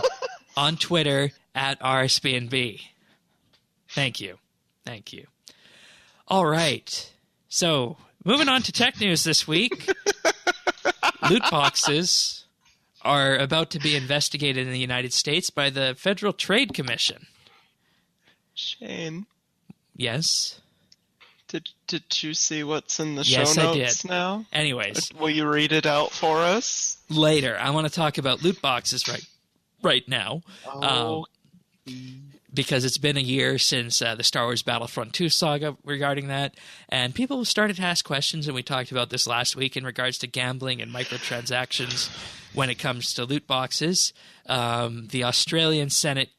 on Twitter @RSBANDB. Thank you. All right. So, moving on to tech news this week. Loot boxes are about to be investigated in the United States by the Federal Trade Commission. Shane, Yes? did you see what's in the Yes, show I notes did. now? Anyways, Will you read it out for us? later. I want to talk about loot boxes right now. Oh, Because it's been a year since the Star Wars Battlefront 2 saga regarding that, and people started to ask questions, and we talked about this last week in regards to gambling and microtransactions when it comes to loot boxes. The Australian Senate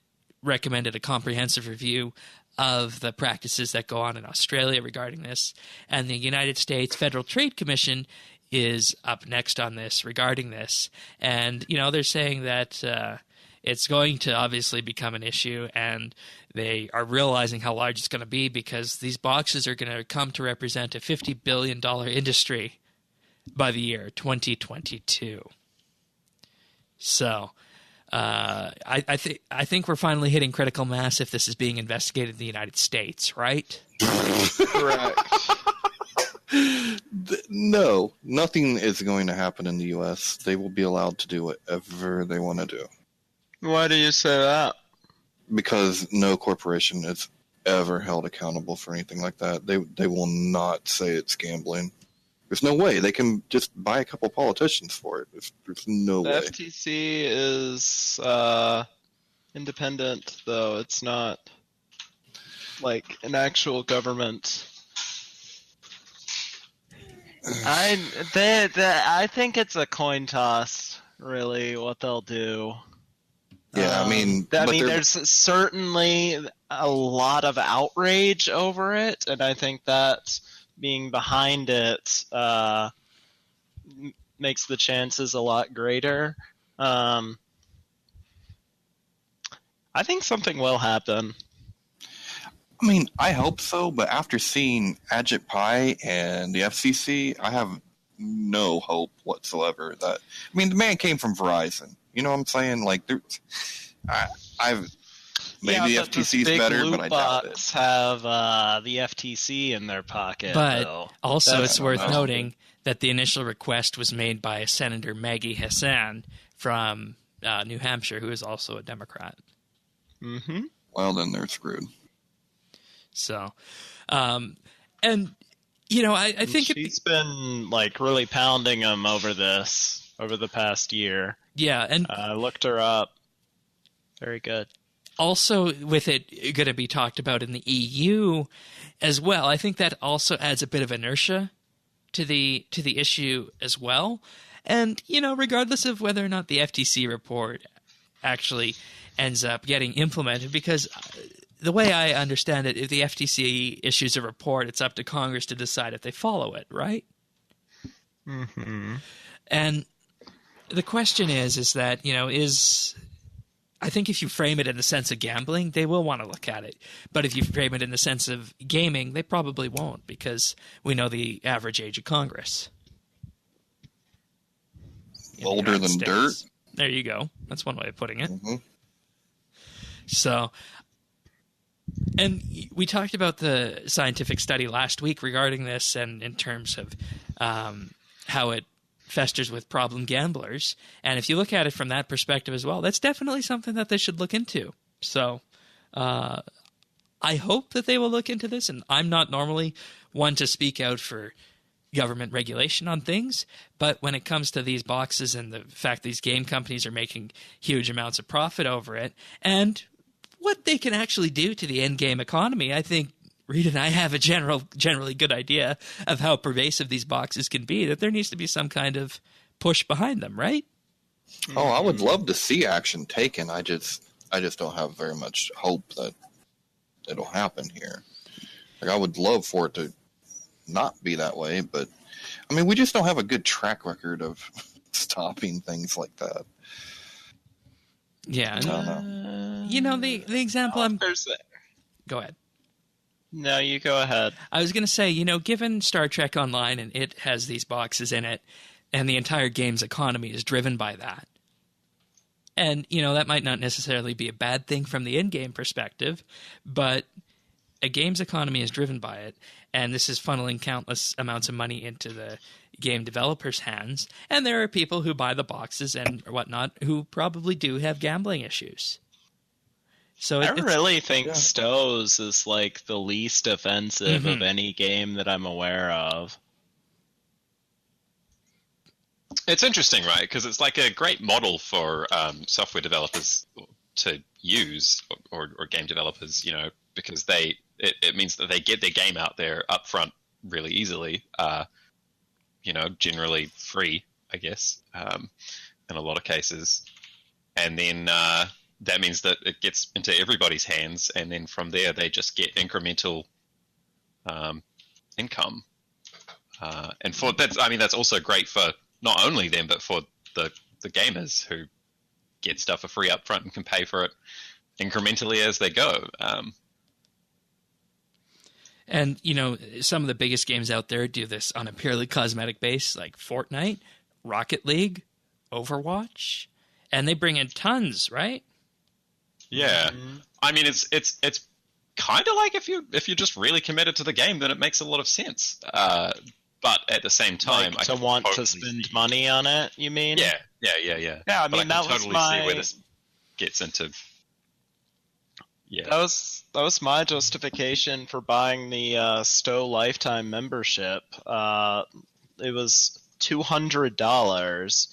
recommended a comprehensive review of the practices that go on in Australia regarding this, and the United States Federal Trade Commission is up next on this regarding this. And, they're saying that it's going to obviously become an issue, and they are realizing how large it's going to be because these boxes are going to come to represent a $50 billion industry by the year 2022. So I think we're finally hitting critical mass if this is being investigated in the United States, right? correct. No, nothing is going to happen in the U.S. They will be allowed to do whatever they want to do. Why do you say that? Because no corporation is ever held accountable for anything like that. They will not say it's gambling. There's no way. They can just buy a couple politicians for it. There's no The way. FTC is independent, though. It's not like an actual government. I think it's a coin toss, really, what they'll do. Yeah, there's certainly a lot of outrage over it, and I think that being behind it makes the chances a lot greater. I think something will happen. I hope so, but after seeing Agit Pi and the FCC, I have no hope whatsoever. The man came from Verizon. You know what I'm saying? Like, maybe the FTC is better, but I doubt it. Have the FTC in their pocket. But though. also, it's worth know. noting that the initial request was made by Senator Maggie Hassan from New Hampshire, who is also a Democrat. Mm-hmm. Well, then they're screwed. So, and I think she's been like really pounding him over this over the past year. Yeah, and I looked her up. Very good. Also, with it going to be talked about in the EU as well, I think that also adds a bit of inertia to the issue as well. And regardless of whether or not the FTC report actually ends up getting implemented, because the way I understand it, if the FTC issues a report, it's up to Congress to decide if they follow it, right? Mm-hmm. And the question is that, I think if you frame it in the sense of gambling, they will want to look at it. But if you frame it in the sense of gaming, they probably won't, because we know the average age of Congress. Older than dirt? There you go. That's one way of putting it. Mm-hmm. So, and we talked about the scientific study last week regarding this, and in terms of how it festers with problem gamblers. And if you look at it from that perspective as well, that's definitely something that they should look into. So I hope that they will look into this. And I'm not normally one to speak out for government regulation on things, but when it comes to these boxes and the fact these game companies are making huge amounts of profit over it, and what they can actually do to the end game economy, I think Reed and I have a generally good idea of how pervasive these boxes can be, that there needs to be some kind of push behind them, right? Oh, I would love to see action taken. I just don't have very much hope that it'll happen here. Like, I would love for it to not be that way, but I mean, we just don't have a good track record of stopping things like that. Yeah. The example Go ahead. No, you go ahead. I was going to say, given Star Trek Online and it has these boxes in it, and the entire game's economy is driven by that. And, that might not necessarily be a bad thing from the in-game perspective, but a game's economy is driven by it, and this is funneling countless amounts of money into the game developers' hands, and there are people who buy the boxes and whatnot who probably do have gambling issues. So I really think Stows is like the least offensive of any game that I'm aware of. It's interesting, right? Because it's like a great model for software developers to use, or game developers, because it means that they get their game out there up front really easily, generally free, I guess, in a lot of cases. And then that means that it gets into everybody's hands, and then from there they just get incremental income. And that's also great for not only them, but for the gamers who get stuff for free up front and can pay for it incrementally as they go. And, some of the biggest games out there do this on a purely cosmetic base, like Fortnite, Rocket League, Overwatch, and they bring in tons, right? Yeah. I mean, it's kind of like if you're just really committed to the game, then it makes a lot of sense. But at the same time, to want to spend money on it, you mean? Yeah. Yeah, I mean, that was see where this gets into. Yeah, that was my justification for buying the Stowe lifetime membership. It was $200,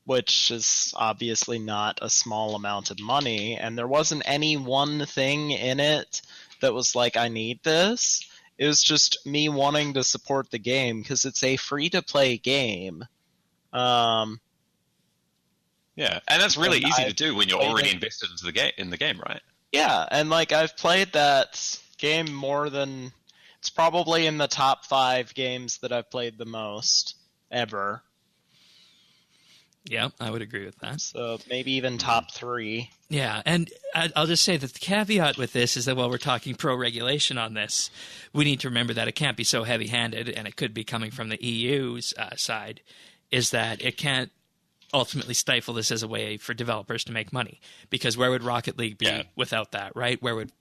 which is obviously not a small amount of money, and there wasn't any one thing in it that was like, I need this. It was just me wanting to support the game because it's a free-to-play game. Yeah, and that's really easy to do when you're already invested in the game, right? Yeah, and I've played that game more than it's probably in the top 5 games that I've played the most ever. Yeah, I would agree with that. So maybe even top 3. Yeah, and I'll just say that the caveat with this is that while we're talking pro-regulation on this, we need to remember that it can't be so heavy-handed, and it could be coming from the EU's side, is that it can't ultimately stifle this as a way for developers to make money. Because where would Rocket League be without that, right? Where would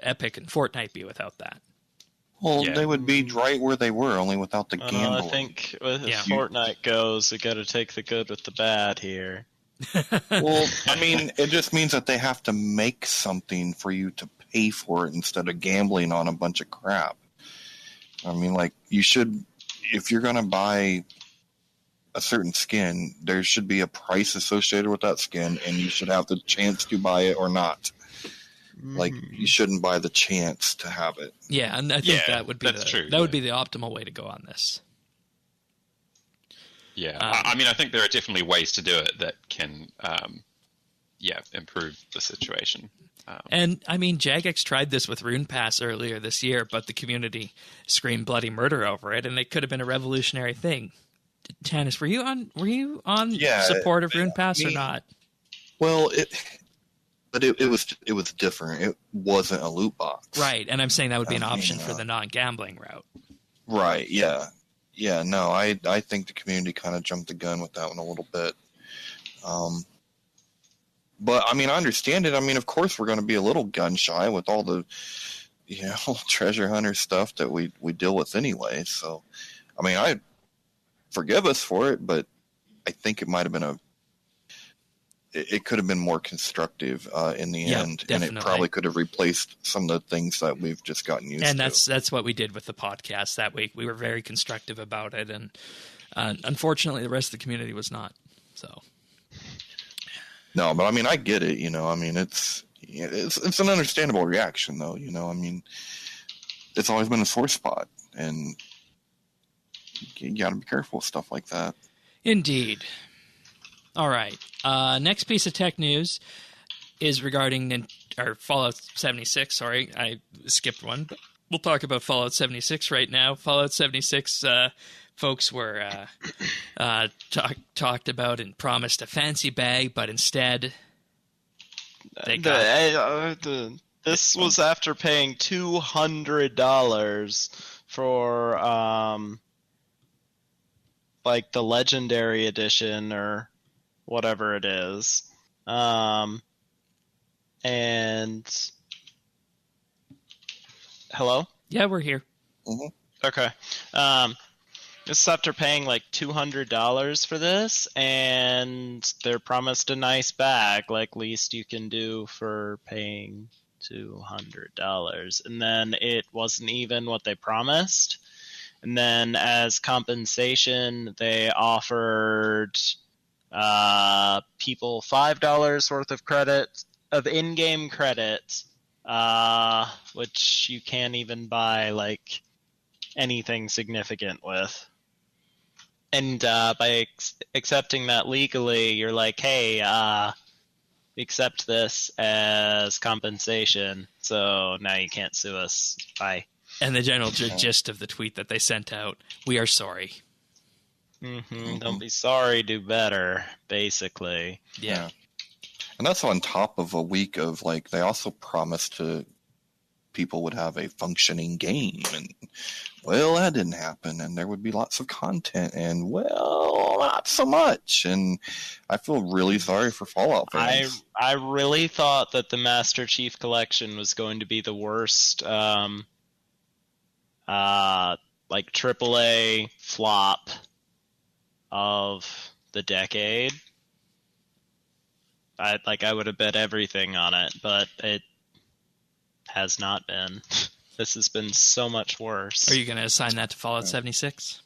Epic and Fortnite be without that? Well, Yeah. they would be right where they were, only without the gambling. I think with Yeah. Fortnite goes, we got to take the good with the bad here. Well, I mean, it just means that they have to make something for you to pay for it instead of gambling on a bunch of crap. I mean, like, you should, if you're going to buy a certain skin, there should be a price associated with that skin, and you should have the chance to buy it or not. Like, you shouldn't buy the chance to have it. Yeah, and I think Yeah, that would be true, would be the optimal way to go on this. Yeah, I mean, I think there are definitely ways to do it that can, improve the situation. And, I mean, Jagex tried this with Rune Pass earlier this year, but the community screamed bloody murder over it, and it could have been a revolutionary thing. Tannis, were you on support of Rune Pass or not? Well, it was different. It wasn't a loot box. Right, and I'm saying that would be an option for the non-gambling route. Right, yeah. Yeah, no, I think the community kind of jumped the gun with that one a little bit. But, I mean, I understand it. I mean, of course we're going to be a little gun-shy with all the, treasure hunter stuff that we deal with anyway. So, I mean, I forgive us for it, but I think it might have been it could have been more constructive in the end, definitely. And it probably could have replaced some of the things that we've just gotten used to. And that's what we did with the podcast that week. We were very constructive about it, and unfortunately, the rest of the community was not. So, no, but I mean, I get it. I mean, it's an understandable reaction, though. I mean, it's always been a sore spot, and you got to be careful with stuff like that. Indeed. All right. Next piece of tech news is regarding Fallout 76. Sorry, I skipped one, but we'll talk about Fallout 76 right now. Fallout 76 folks were talked about and promised a fancy bag, but instead they got... This was after paying $200 for like the Legendary Edition or whatever it is. And hello? Yeah, we're here. Mm-hmm. Okay. This is after paying like $200 for this, and they're promised a nice bag, like least you can do for paying $200. And then it wasn't even what they promised. And then as compensation, they offered people $5 worth of credit, of in-game credit, which you can't even buy like anything significant with. And by accepting that legally, you're like, hey, accept this as compensation, so now you can't sue us. Bye. And the general gist of the tweet that they sent out, we are sorry. Mm-hmm. Don't be sorry, do better, basically. Yeah. And that's on top of a week of, like, they also promised people would have a functioning game. And, well, that didn't happen. And there would be lots of content. And, well, not so much. And I feel really sorry for Fallout fans. I really thought that the Master Chief Collection was going to be the worst, like, AAA flop of the decade. I would have bet everything on it, but it has not been. This has been so much worse. Are you going to assign that to Fallout 76?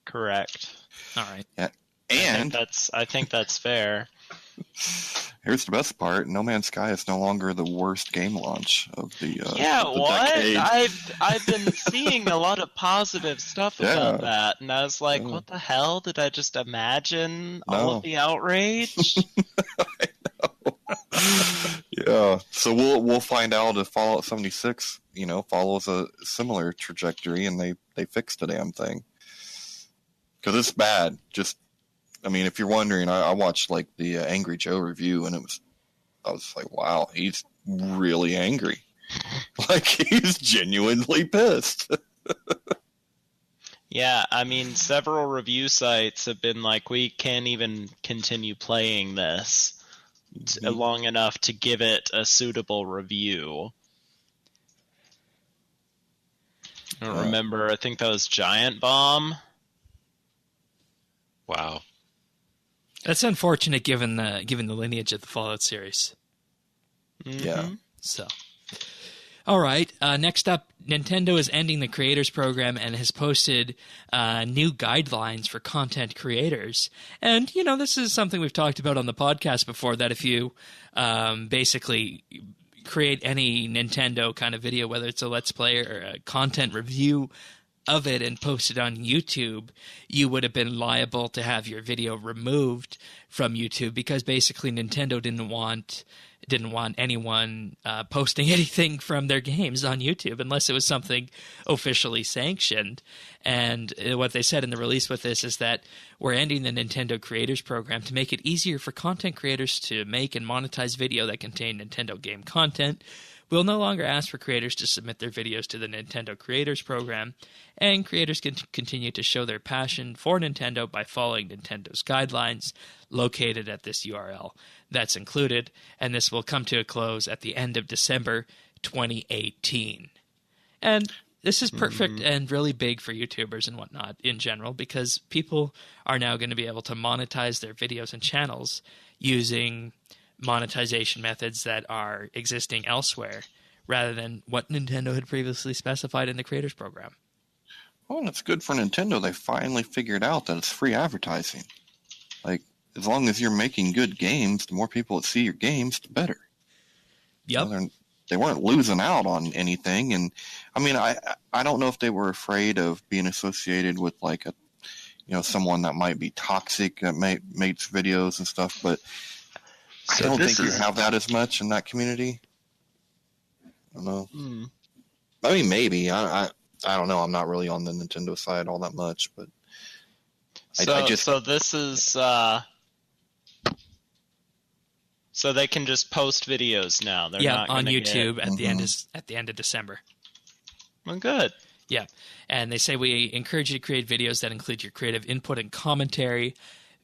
Correct. All right. Yeah. And I think that's fair. Here's the best part: No Man's Sky is no longer the worst game launch of the what? decade. I've been seeing a lot of positive stuff about that, and I was like, what the hell? Did I just imagine all of the outrage? I know. Yeah. So we'll find out if Fallout 76, follows a similar trajectory, and they fixed the damn thing. Because it's bad. If you're wondering, I watched like the Angry Joe review, and I was like, wow, he's really angry. Like, he's genuinely pissed. Yeah, several review sites have been like, we can't even continue playing this long enough to give it a suitable review. I don't remember. I think that was Giant Bomb. Wow. That's unfortunate given the lineage of the Fallout series. Mm-hmm. Yeah. So, all right. Next up, Nintendo is ending the Creators Program and has posted new guidelines for content creators. And, you know, this is something we've talked about on the podcast before, that if you basically create any Nintendo kind of video, whether it's a Let's Play or a content review of it and post it on YouTube, you would have been liable to have your video removed from YouTube, because basically Nintendo didn't want anyone posting anything from their games on YouTube unless it was something officially sanctioned. And what they said in the release with this is that we're ending the Nintendo Creators Program to make it easier for content creators to make and monetize video that contain Nintendo game content. We'll no longer ask for creators to submit their videos to the Nintendo Creators Program, and creators can continue to show their passion for Nintendo by following Nintendo's guidelines located at this URL. That's included, and this will come to a close at the end of December 2018. And this is perfect and really big for YouTubers and whatnot in general, because people are now going to be able to monetize their videos and channels using monetization methods that are existing elsewhere rather than what Nintendo had previously specified in the Creators Program. Well, and it's good for Nintendo. They finally figured out that it's free advertising. Like, as long as you're making good games, the more people that see your games, the better. Yep. You know, they weren't losing out on anything. And I mean, I don't know if they were afraid of being associated with like someone that might be toxic that makes videos and stuff, but I don't think you have that as much in that community. I don't know. I mean, maybe. I don't know. I'm not really on the Nintendo side all that much, but so this is so they can just post videos now. They're not on YouTube get... at the end of December. Well, good. Yeah, and they say we encourage you to create videos that include your creative input and commentary.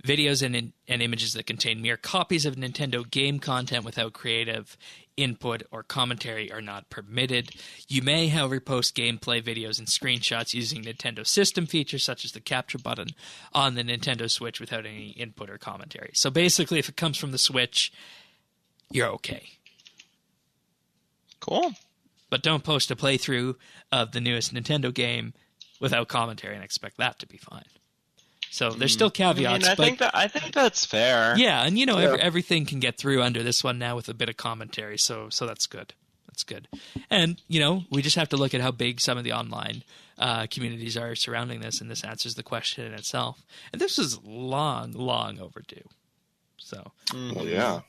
Videos and images that contain mere copies of Nintendo game content without creative input or commentary are not permitted. You may, however, post gameplay videos and screenshots using Nintendo system features such as the capture button on the Nintendo Switch without any input or commentary. So basically, if it comes from the Switch, you're okay. Cool. But don't post a playthrough of the newest Nintendo game without commentary and expect that to be fine. So there's still caveats. I think that's fair. Yeah, and everything can get through under this one now with a bit of commentary. So that's good. That's good. And we just have to look at how big some of the online communities are surrounding this, and this answers the question in itself. And this is long, long overdue. So. Well, yeah.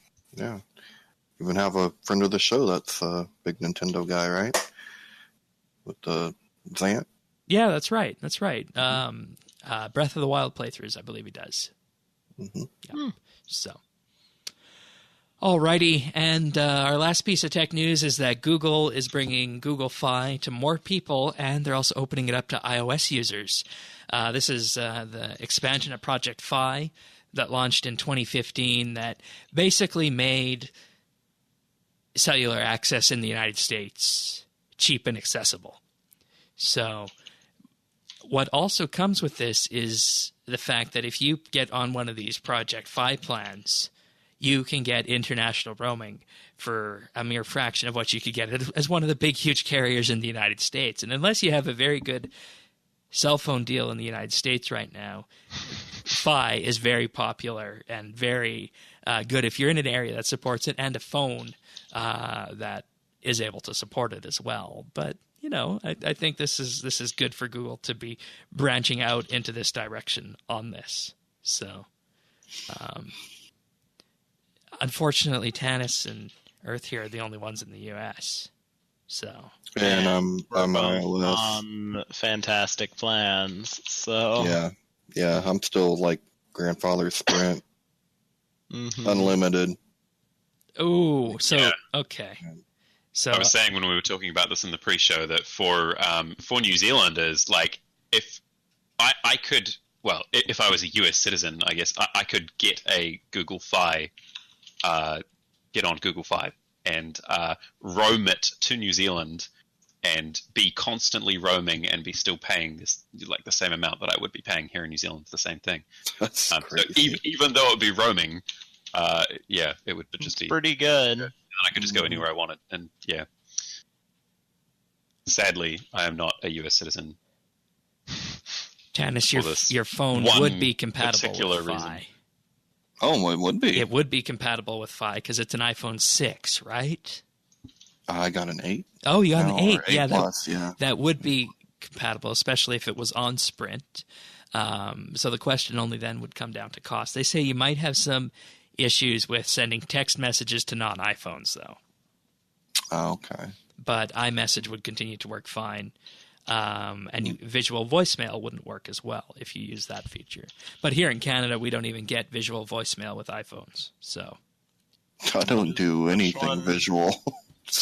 Even have a friend of the show that's a big Nintendo guy, right? With Zant. Yeah, that's right. That's right. Breath of the Wild playthroughs, I believe he does. Mm-hmm. Yeah. So, alrighty, and our last piece of tech news is that Google is bringing Google Fi to more people, and they're also opening it up to iOS users. This is the expansion of Project Fi that launched in 2015 that basically made cellular access in the United States cheap and accessible. So what also comes with this is the fact that if you get on one of these Project Fi plans, you can get international roaming for a mere fraction of what you could get as one of the big, huge carriers in the United States. And unless you have a very good cell phone deal in the United States right now, Fi is very popular and very good if you're in an area that supports it, and a phone that is able to support it as well. But I think this is good for Google to be branching out into this direction on this. So, unfortunately, Tanis and Earth here are the only ones in the U.S. So, and I'm iOS. Fantastic plans. So yeah, I'm still like grandfather Sprint, unlimited. Oh, so yeah. Okay. So I was saying when we were talking about this in the pre-show that for New Zealanders, like if I could, well, if I was a US citizen, I guess I could get a Google Fi, get on Google Fi and roam it to New Zealand and be constantly roaming and be still paying this like the same amount that I would be paying here in New Zealand for the same thing. That's So crazy. even though it would be roaming, it would just be Pretty good. and I could just go anywhere I wanted. And yeah, sadly, I am not a U.S. citizen. Tannis, For this your phone one would be compatible particular with Fi. reason. Oh, it would be. It would be compatible with Fi because it's an iPhone 6, right? I got an 8. Oh, you got now, an 8. or 8 Yeah, plus, yeah. that would be compatible, especially if it was on Sprint. So the question only then would come down to cost. They say you might have some issues with sending text messages to non-iPhones, though. Oh, okay. But iMessage would continue to work fine. And visual voicemail wouldn't work as well if you use that feature. But here in Canada, we don't even get visual voicemail with iPhones. So I don't do anything one? visual.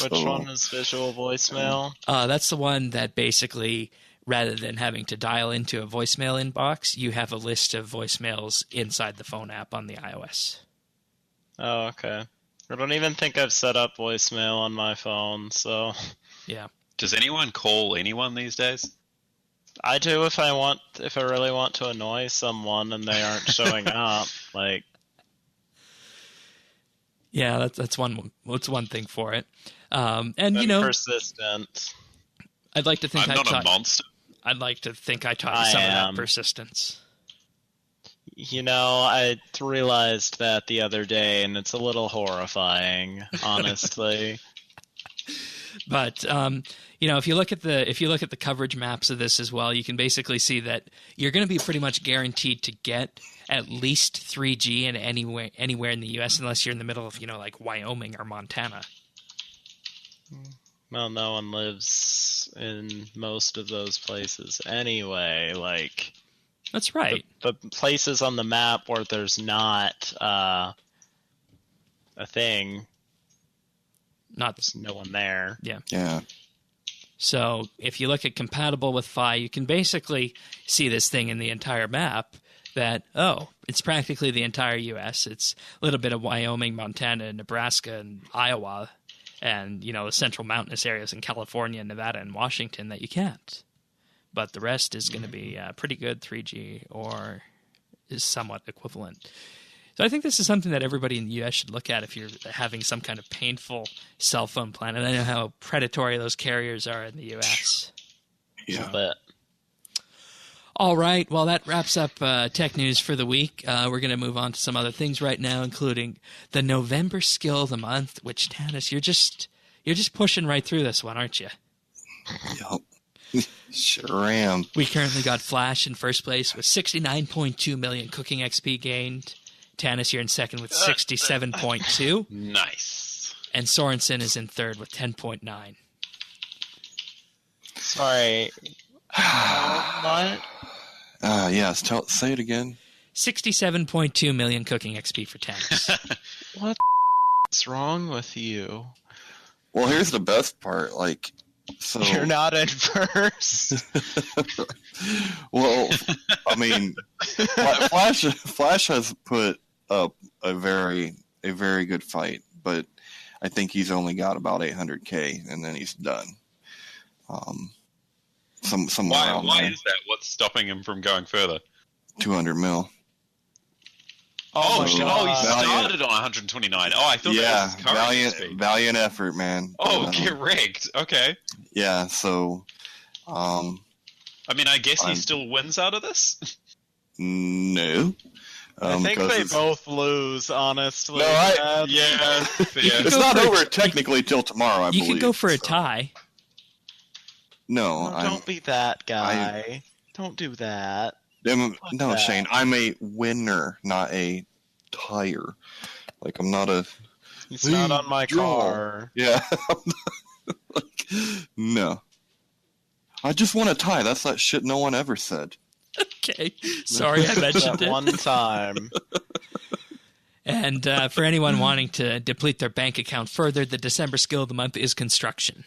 Which one is visual voicemail? that's the one that basically, rather than having to dial into a voicemail inbox, you have a list of voicemails inside the phone app on the iOS. Oh, okay. I don't even think I've set up voicemail on my phone, so Yeah. Does anyone call anyone these days? I do if I really want to annoy someone and they aren't showing up. Like, Yeah, that's one thing for it. And you know, persistent. I'd like to think I'm not a monster. I'd like to think I taught you some of that persistence. You know, I realized that the other day, and it's a little horrifying, honestly. But you know, if you look at the coverage maps of this as well, you can basically see that you're going to be pretty much guaranteed to get at least 3G in anywhere in the U.S. unless you're in the middle of, you know, like Wyoming or Montana. Well, no one lives in most of those places anyway. Like, That's right. the places on the map where there's not a thing, there's no one there. Yeah. So if you look at compatible with Fi, you can basically see this thing in the entire map that, it's practically the entire U.S. It's a little bit of Wyoming, Montana, Nebraska, and Iowa, and, you know, the central mountainous areas in California, Nevada, and Washington that you can't. But the rest is going to be pretty good 3G or is somewhat equivalent. So I think this is something that everybody in the U.S. should look at if you're having some kind of painful cell phone plan. And I know how predatory those carriers are in the U.S. Yeah. But All right. Well, that wraps up tech news for the week. We're going to move on to some other things right now, including the November Skill of the Month, which, Tannis, you're just pushing right through this one, aren't you? Yep. Sure am. We currently got Flash in first place with 69.2 million cooking XP gained. Tannis, you're in second with 67.2. Nice. And Sorensen is in third with 10.9. sorry, what? Yes. Say it again. 67.2 million cooking XP for Tannis. What's wrong with you? Well, here's the best part. Like, so You're not in first. well, I mean, Flash has put up a very good fight, but I think he's only got about 800K, and then he's done. Somewhere around Why there. is that? What's stopping him from going further? 200 mil. Oh, So, shit. He started on 129. Oh, I thought that was his current speed. Valiant effort, man. Oh, get wrecked. Okay. Yeah. So, I mean, I guess he still wins out of this? no. I think because they it's- both lose, honestly. No, Yeah. It's not over technically till tomorrow, I You believe. could go for a so. tie. No, No, don't be that guy. Don't do that. No, that. Shane, I'm a winner, not a tire. Like, I'm not a... It's not on my draw. car. Yeah. Like, no. I just want a tie. That's that shit no one ever said. Okay. Sorry I mentioned That it. one time. And for anyone wanting to deplete their bank account further, the December Skill of the Month is construction.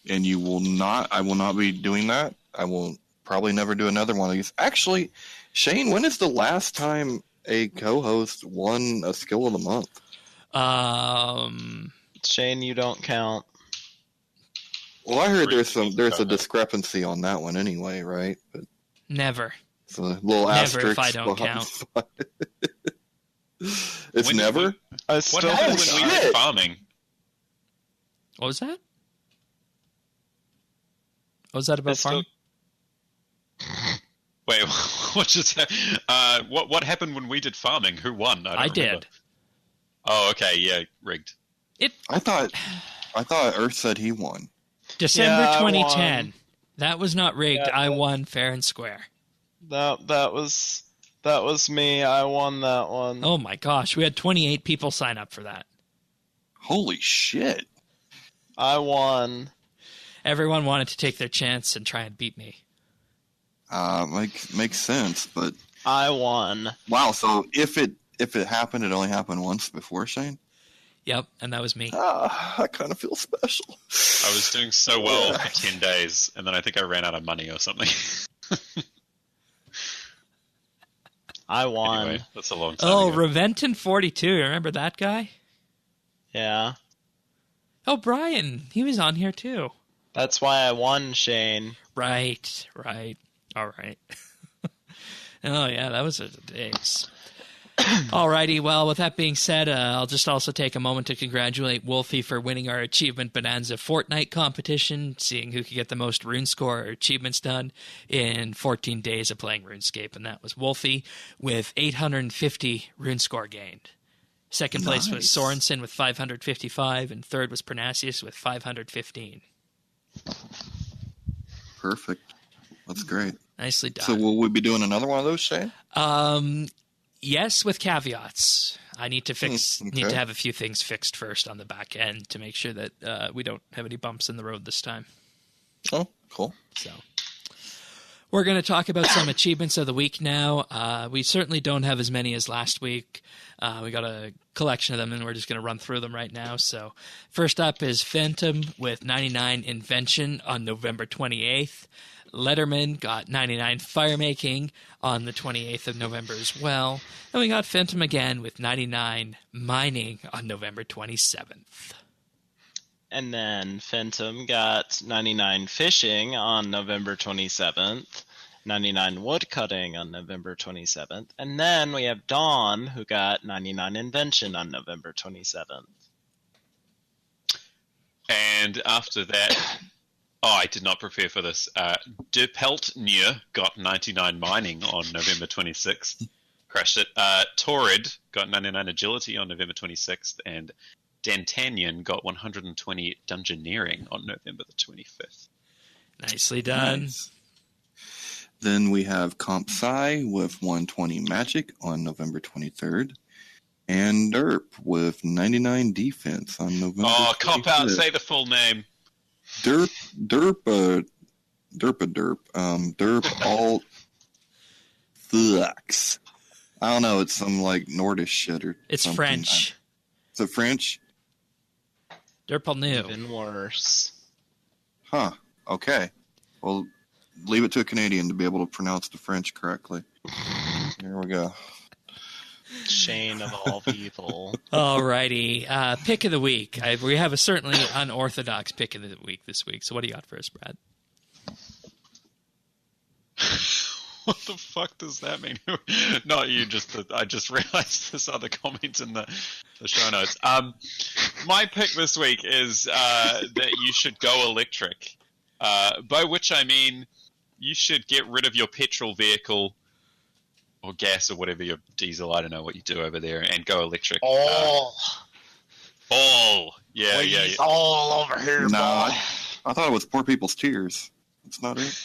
And I will not be doing that. I will probably never do another one of these. Actually, Shane, when is the last time a co-host won a Skill of the Month? Shane, you don't count. Well, I heard there's a discrepancy on that one anyway, right? But Never. it's a little Never asterisk. if I don't count. It's never? What happened when we did farming? What was that? What was that about farming? Wait, what just what happened when we did farming? Who won? I don't remember. Did. Oh, okay, yeah, rigged. I thought Earth said he won. December 2010. That was not rigged. I won fair and square. That was me. I won that one. Oh my gosh, we had 28 people sign up for that. Holy shit. I won. Everyone wanted to take their chance and try and beat me. Makes sense, but I won. Wow, so if it happened, it only happened once before, Shane? Yep, and that was me. I kind of feel special. I was doing so well for 10 days, and then I think I ran out of money or something. I won. Anyway, that's a long time ago. Reventon42, remember that guy? Yeah. Oh, Brian, he was on here too. That's why I won, Shane. Right. All right. Oh, yeah, that was a days. Alrighty, well, with that being said, I'll just also take a moment to congratulate Wolfie for winning our Achievement Bonanza Fortnite competition, seeing who could get the most rune score or achievements done in 14 days of playing RuneScape, and that was Wolfie with 850 rune score gained. Second place was Sorensen with 555, and third was Pernasius with 515. Perfect. That's great. Nicely done. So will we be doing another one of those, Shane? Yes, with caveats. I need to need to have a few things fixed first on the back end to make sure that we don't have any bumps in the road this time. Oh, cool. So we're going to talk about some achievements of the week now. We certainly don't have as many as last week. We got a collection of them, and we're just going to run through them right now. So first up is Phantom with 99 Invention on November 28th. Letterman got 99 Firemaking on the 28th of November as well. And we got Phantom again with 99 Mining on November 27th. And then Phantom got 99 Fishing on November 27th, 99 Woodcutting on November 27th, and then we have Dawn, who got 99 Invention on November 27th. And after that... Oh, I did not prepare for this. De Peltnier got 99 Mining on November 26th. Crashed it. Torrid got 99 Agility on November 26th. And D'Artagnan got 120 Dungeoneering on November the 25th. Nicely done. Nice. Then we have Comp Sci with 120 Magic on November 23rd. And Derp with 99 Defense on November 25th. Oh, Comp Out, say the full name. Derp alt flux. I don't know. It's some like Nordish shit or it's something. French. Is it French? Derp new. Even worse. Huh. Okay. Well, leave it to a Canadian to be able to pronounce the French correctly. Here we go. Shane of all people. Alrighty. Pick of the week. We have a certainly unorthodox pick of the week this week. So what do you got for us, Brad? What the fuck does that mean? Not you, I just realized this other comment in the show notes. My pick this week is that you should go electric. By which I mean you should get rid of your petrol vehicle or gas or whatever, your diesel, I don't know what you do over there, and go electric. All. Yeah. All over here, no, boy. I thought it was poor people's tears. That's not it.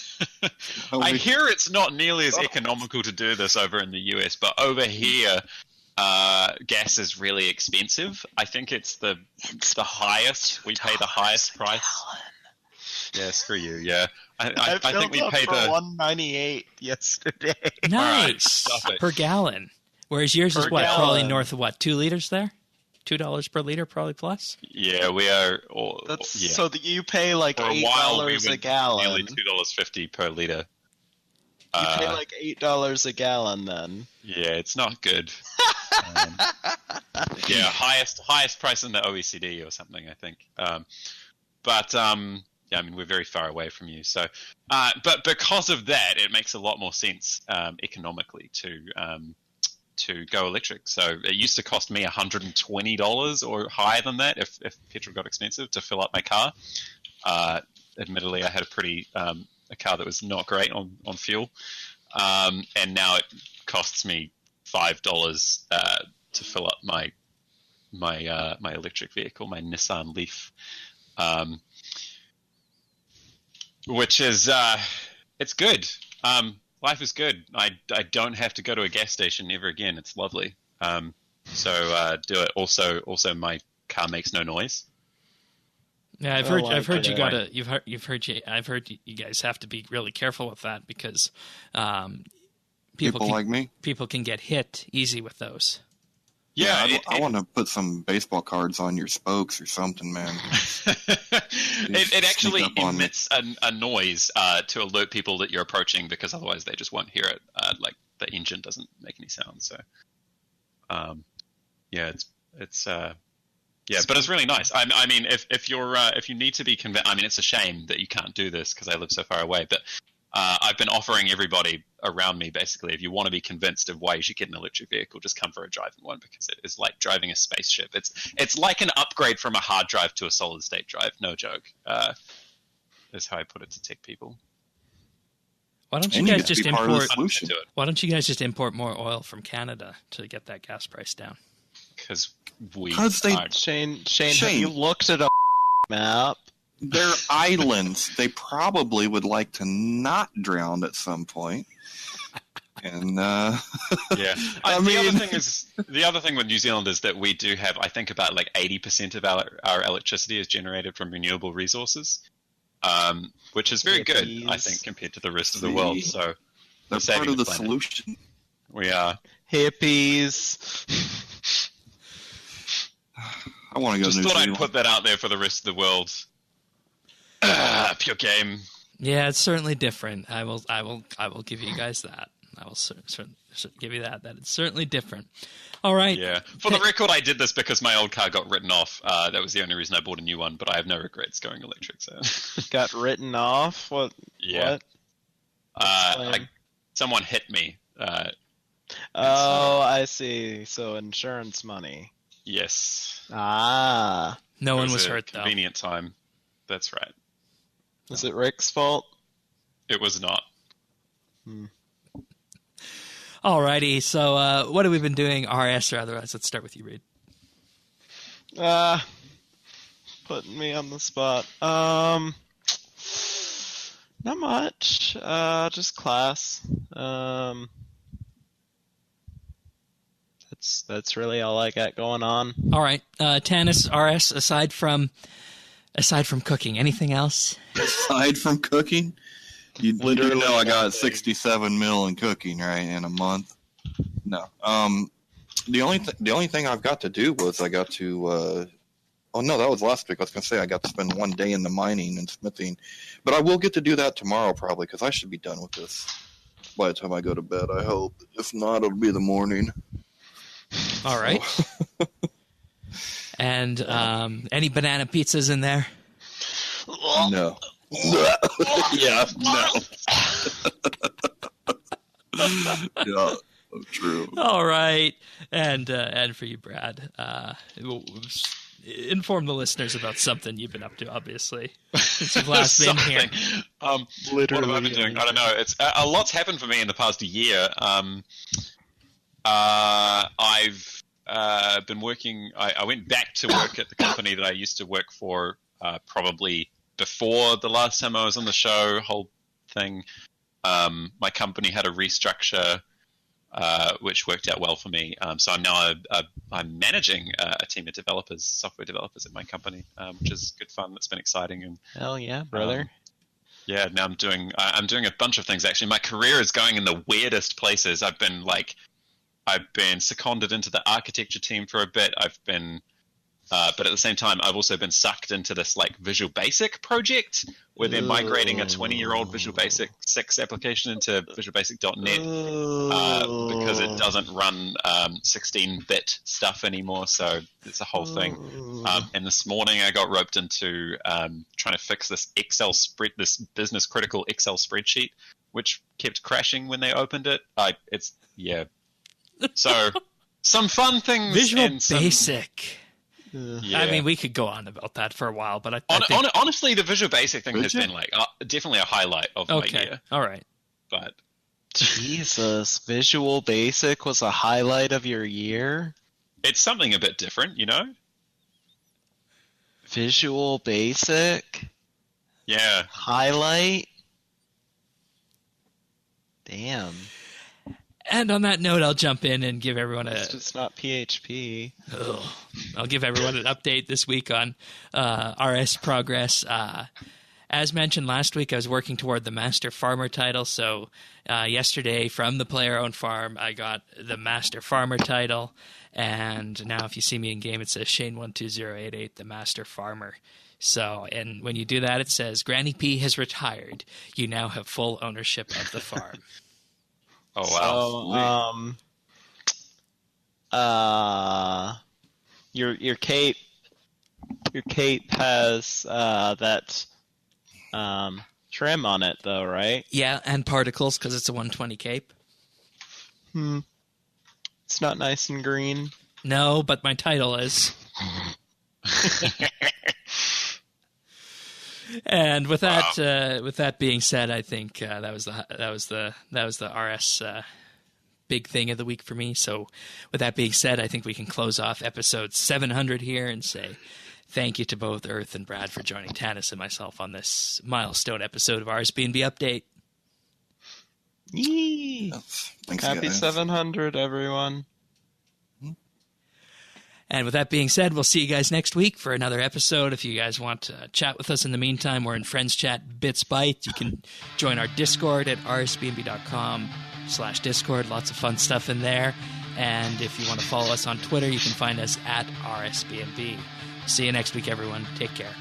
I hear it's not nearly as economical to do this over in the US, but over here, gas is really expensive. I think it's the highest. We pay the highest price. Yeah, screw you. Yeah, I think we pay the $1.98 yesterday. Nice per gallon. Whereas yours is what? Gallon. Probably north of what? 2 liters there. $2 per liter, probably plus. Yeah, we are. So that you pay like $8 a gallon. Nearly $2.50 per liter. You pay like $8 a gallon then. Yeah, it's not good. Yeah, highest price in the OECD or something, I think. But I mean, we're very far away from you. So, but because of that, it makes a lot more sense economically to go electric. So it used to cost me $120 or higher than that if petrol got expensive to fill up my car. Admittedly, I had a car that was not great on fuel, and now it costs me $5 to fill up my electric vehicle, my Nissan Leaf, which is it's good. Life is good. I don't have to go to a gas station ever again. It's lovely. So do it. Also, my car makes no noise. Yeah, I've heard you guys have to be really careful with that because people like me, people can get hit easy with those. Yeah, I want to put some baseball cards on your spokes or something, man. it actually emits a noise to alert people that you're approaching, because otherwise they just won't hear it. Like the engine doesn't make any sound. So, yeah, but it's really nice. I mean, if you need to be convinced, I mean, it's a shame that you can't do this because I live so far away. But I've been offering everybody around me, basically, if you want to be convinced of why you should get an electric vehicle, just come for a drive in one, because it is like driving a spaceship. It's like an upgrade from a hard drive to a solid state drive. No joke. Is how I put it to tech people. Why don't you guys just import? Why don't you guys just import more oil from Canada to get that gas price down? Because Shane, have you looked at a map? They're islands. They probably would like to not drown at some point. And yeah, the other thing with New Zealand is that we do have, I think, about like 80% of our electricity is generated from renewable resources, which is very good, I think, compared to the rest of the world. So they're part of the solution. We are hippies. I want to go. Just thought I'd put that out there for the rest of the world. Pure game. Yeah, it's certainly different. I will give you guys that. I will certainly give you that. That it's certainly different. All right. Yeah. For the record, I did this because my old car got written off. That was the only reason I bought a new one. But I have no regrets going electric. So. Got written off? What? Yeah. What? Someone hit me. I see. So insurance money. Yes. No one was hurt, though. Convenient time. That's right. Was it Rick's fault? It was not. Alrighty, so what have we been doing, RS or otherwise? Let's start with you, Reed. Putting me on the spot. Not much. Just class. That's really all I got going on. All right, Tanis, RS, aside from cooking, anything else? Aside from cooking? You do know I got 67 mil in cooking, right, in a month? No. The only thing I've got to do was I got to oh no, that was last week. I was going to say I got to spend one day in the mining and smithing. But I will get to do that tomorrow probably, because I should be done with this by the time I go to bed, I hope. If not, it'll be the morning. All right. And any banana pizzas in there? No. Yeah, no. Yeah, true. All right. And for you, Brad, inform the listeners about something you've been up to, obviously, since you've last been here. Literally. What have I been doing? I don't know. It's a lot's happened for me in the past year. I've been working. I went back to work at the company that I used to work for probably before the last time I was on the show. Whole thing. My company had a restructure, which worked out well for me. So I'm now I'm managing a team of developers, software developers at my company, which is good fun. It's been exciting. And hell yeah, brother. Yeah, now I'm doing a bunch of things. Actually, my career is going in the weirdest places. I've been seconded into the architecture team for a bit. I've been But at the same time, I've also been sucked into this like Visual Basic project where they're migrating a 20-year-old Visual Basic 6 application into Visual Basic.net because it doesn't run 16-bit stuff anymore. So it's a whole thing. And this morning, I got roped into trying to fix this this business critical Excel spreadsheet, which kept crashing when they opened it. So some fun things. Visual and Basic. Yeah. I mean, we could go on about that for a while, but I think... honestly, the Visual Basic thing has been like definitely a highlight of my year. All right. But Jesus, Visual Basic was a highlight of your year? it's something a bit different, you know? Visual Basic? Yeah. Highlight? Damn. And on that note, I'll jump in and give everyone It's just not PHP. I'll give everyone an update this week on RS progress. As mentioned last week, I was working toward the Master Farmer title. So yesterday, from the player-owned farm, I got the Master Farmer title. And now if you see me in game, it says Shane12088, the Master Farmer. So, and when you do that, it says, Granny P has retired. You now have full ownership of the farm. Oh, wow. Your cape has that trim on it though, right? Yeah, and particles because it's a 120 cape. It's not nice and green. No, but my title is. And with that being said, I think that was the RS big thing of the week for me. So with that being said, I think we can close off episode 700 here and say thank you to both Earth and Brad for joining Tanis and myself on this milestone episode of RSBANDB Update. Yee! Thanks, Happy guys. 700, everyone. And with that being said, we'll see you guys next week for another episode. If you guys want to chat with us in the meantime, we're in Friends Chat BitsBytes. You can join our Discord at rsbnb.com/Discord. Lots of fun stuff in there. And if you want to follow us on Twitter, you can find us at RSBNB. See you next week, everyone. Take care.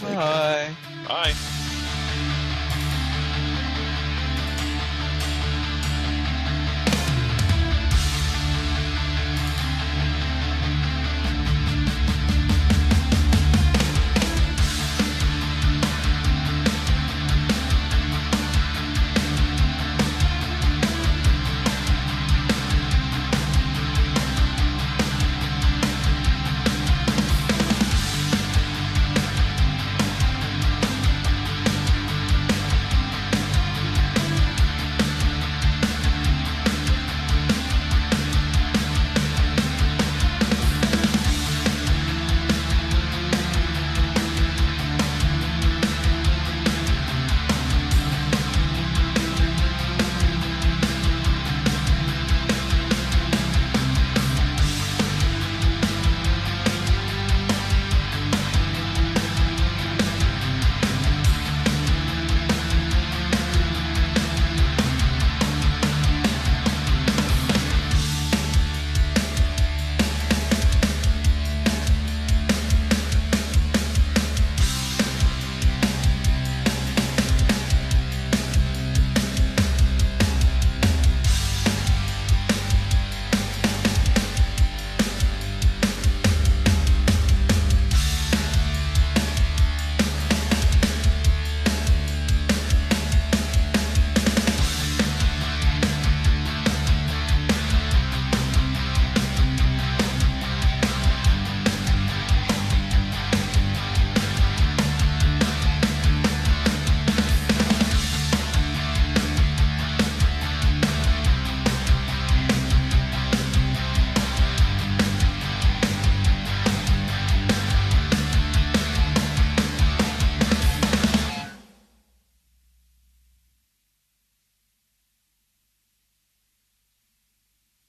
Bye. Bye.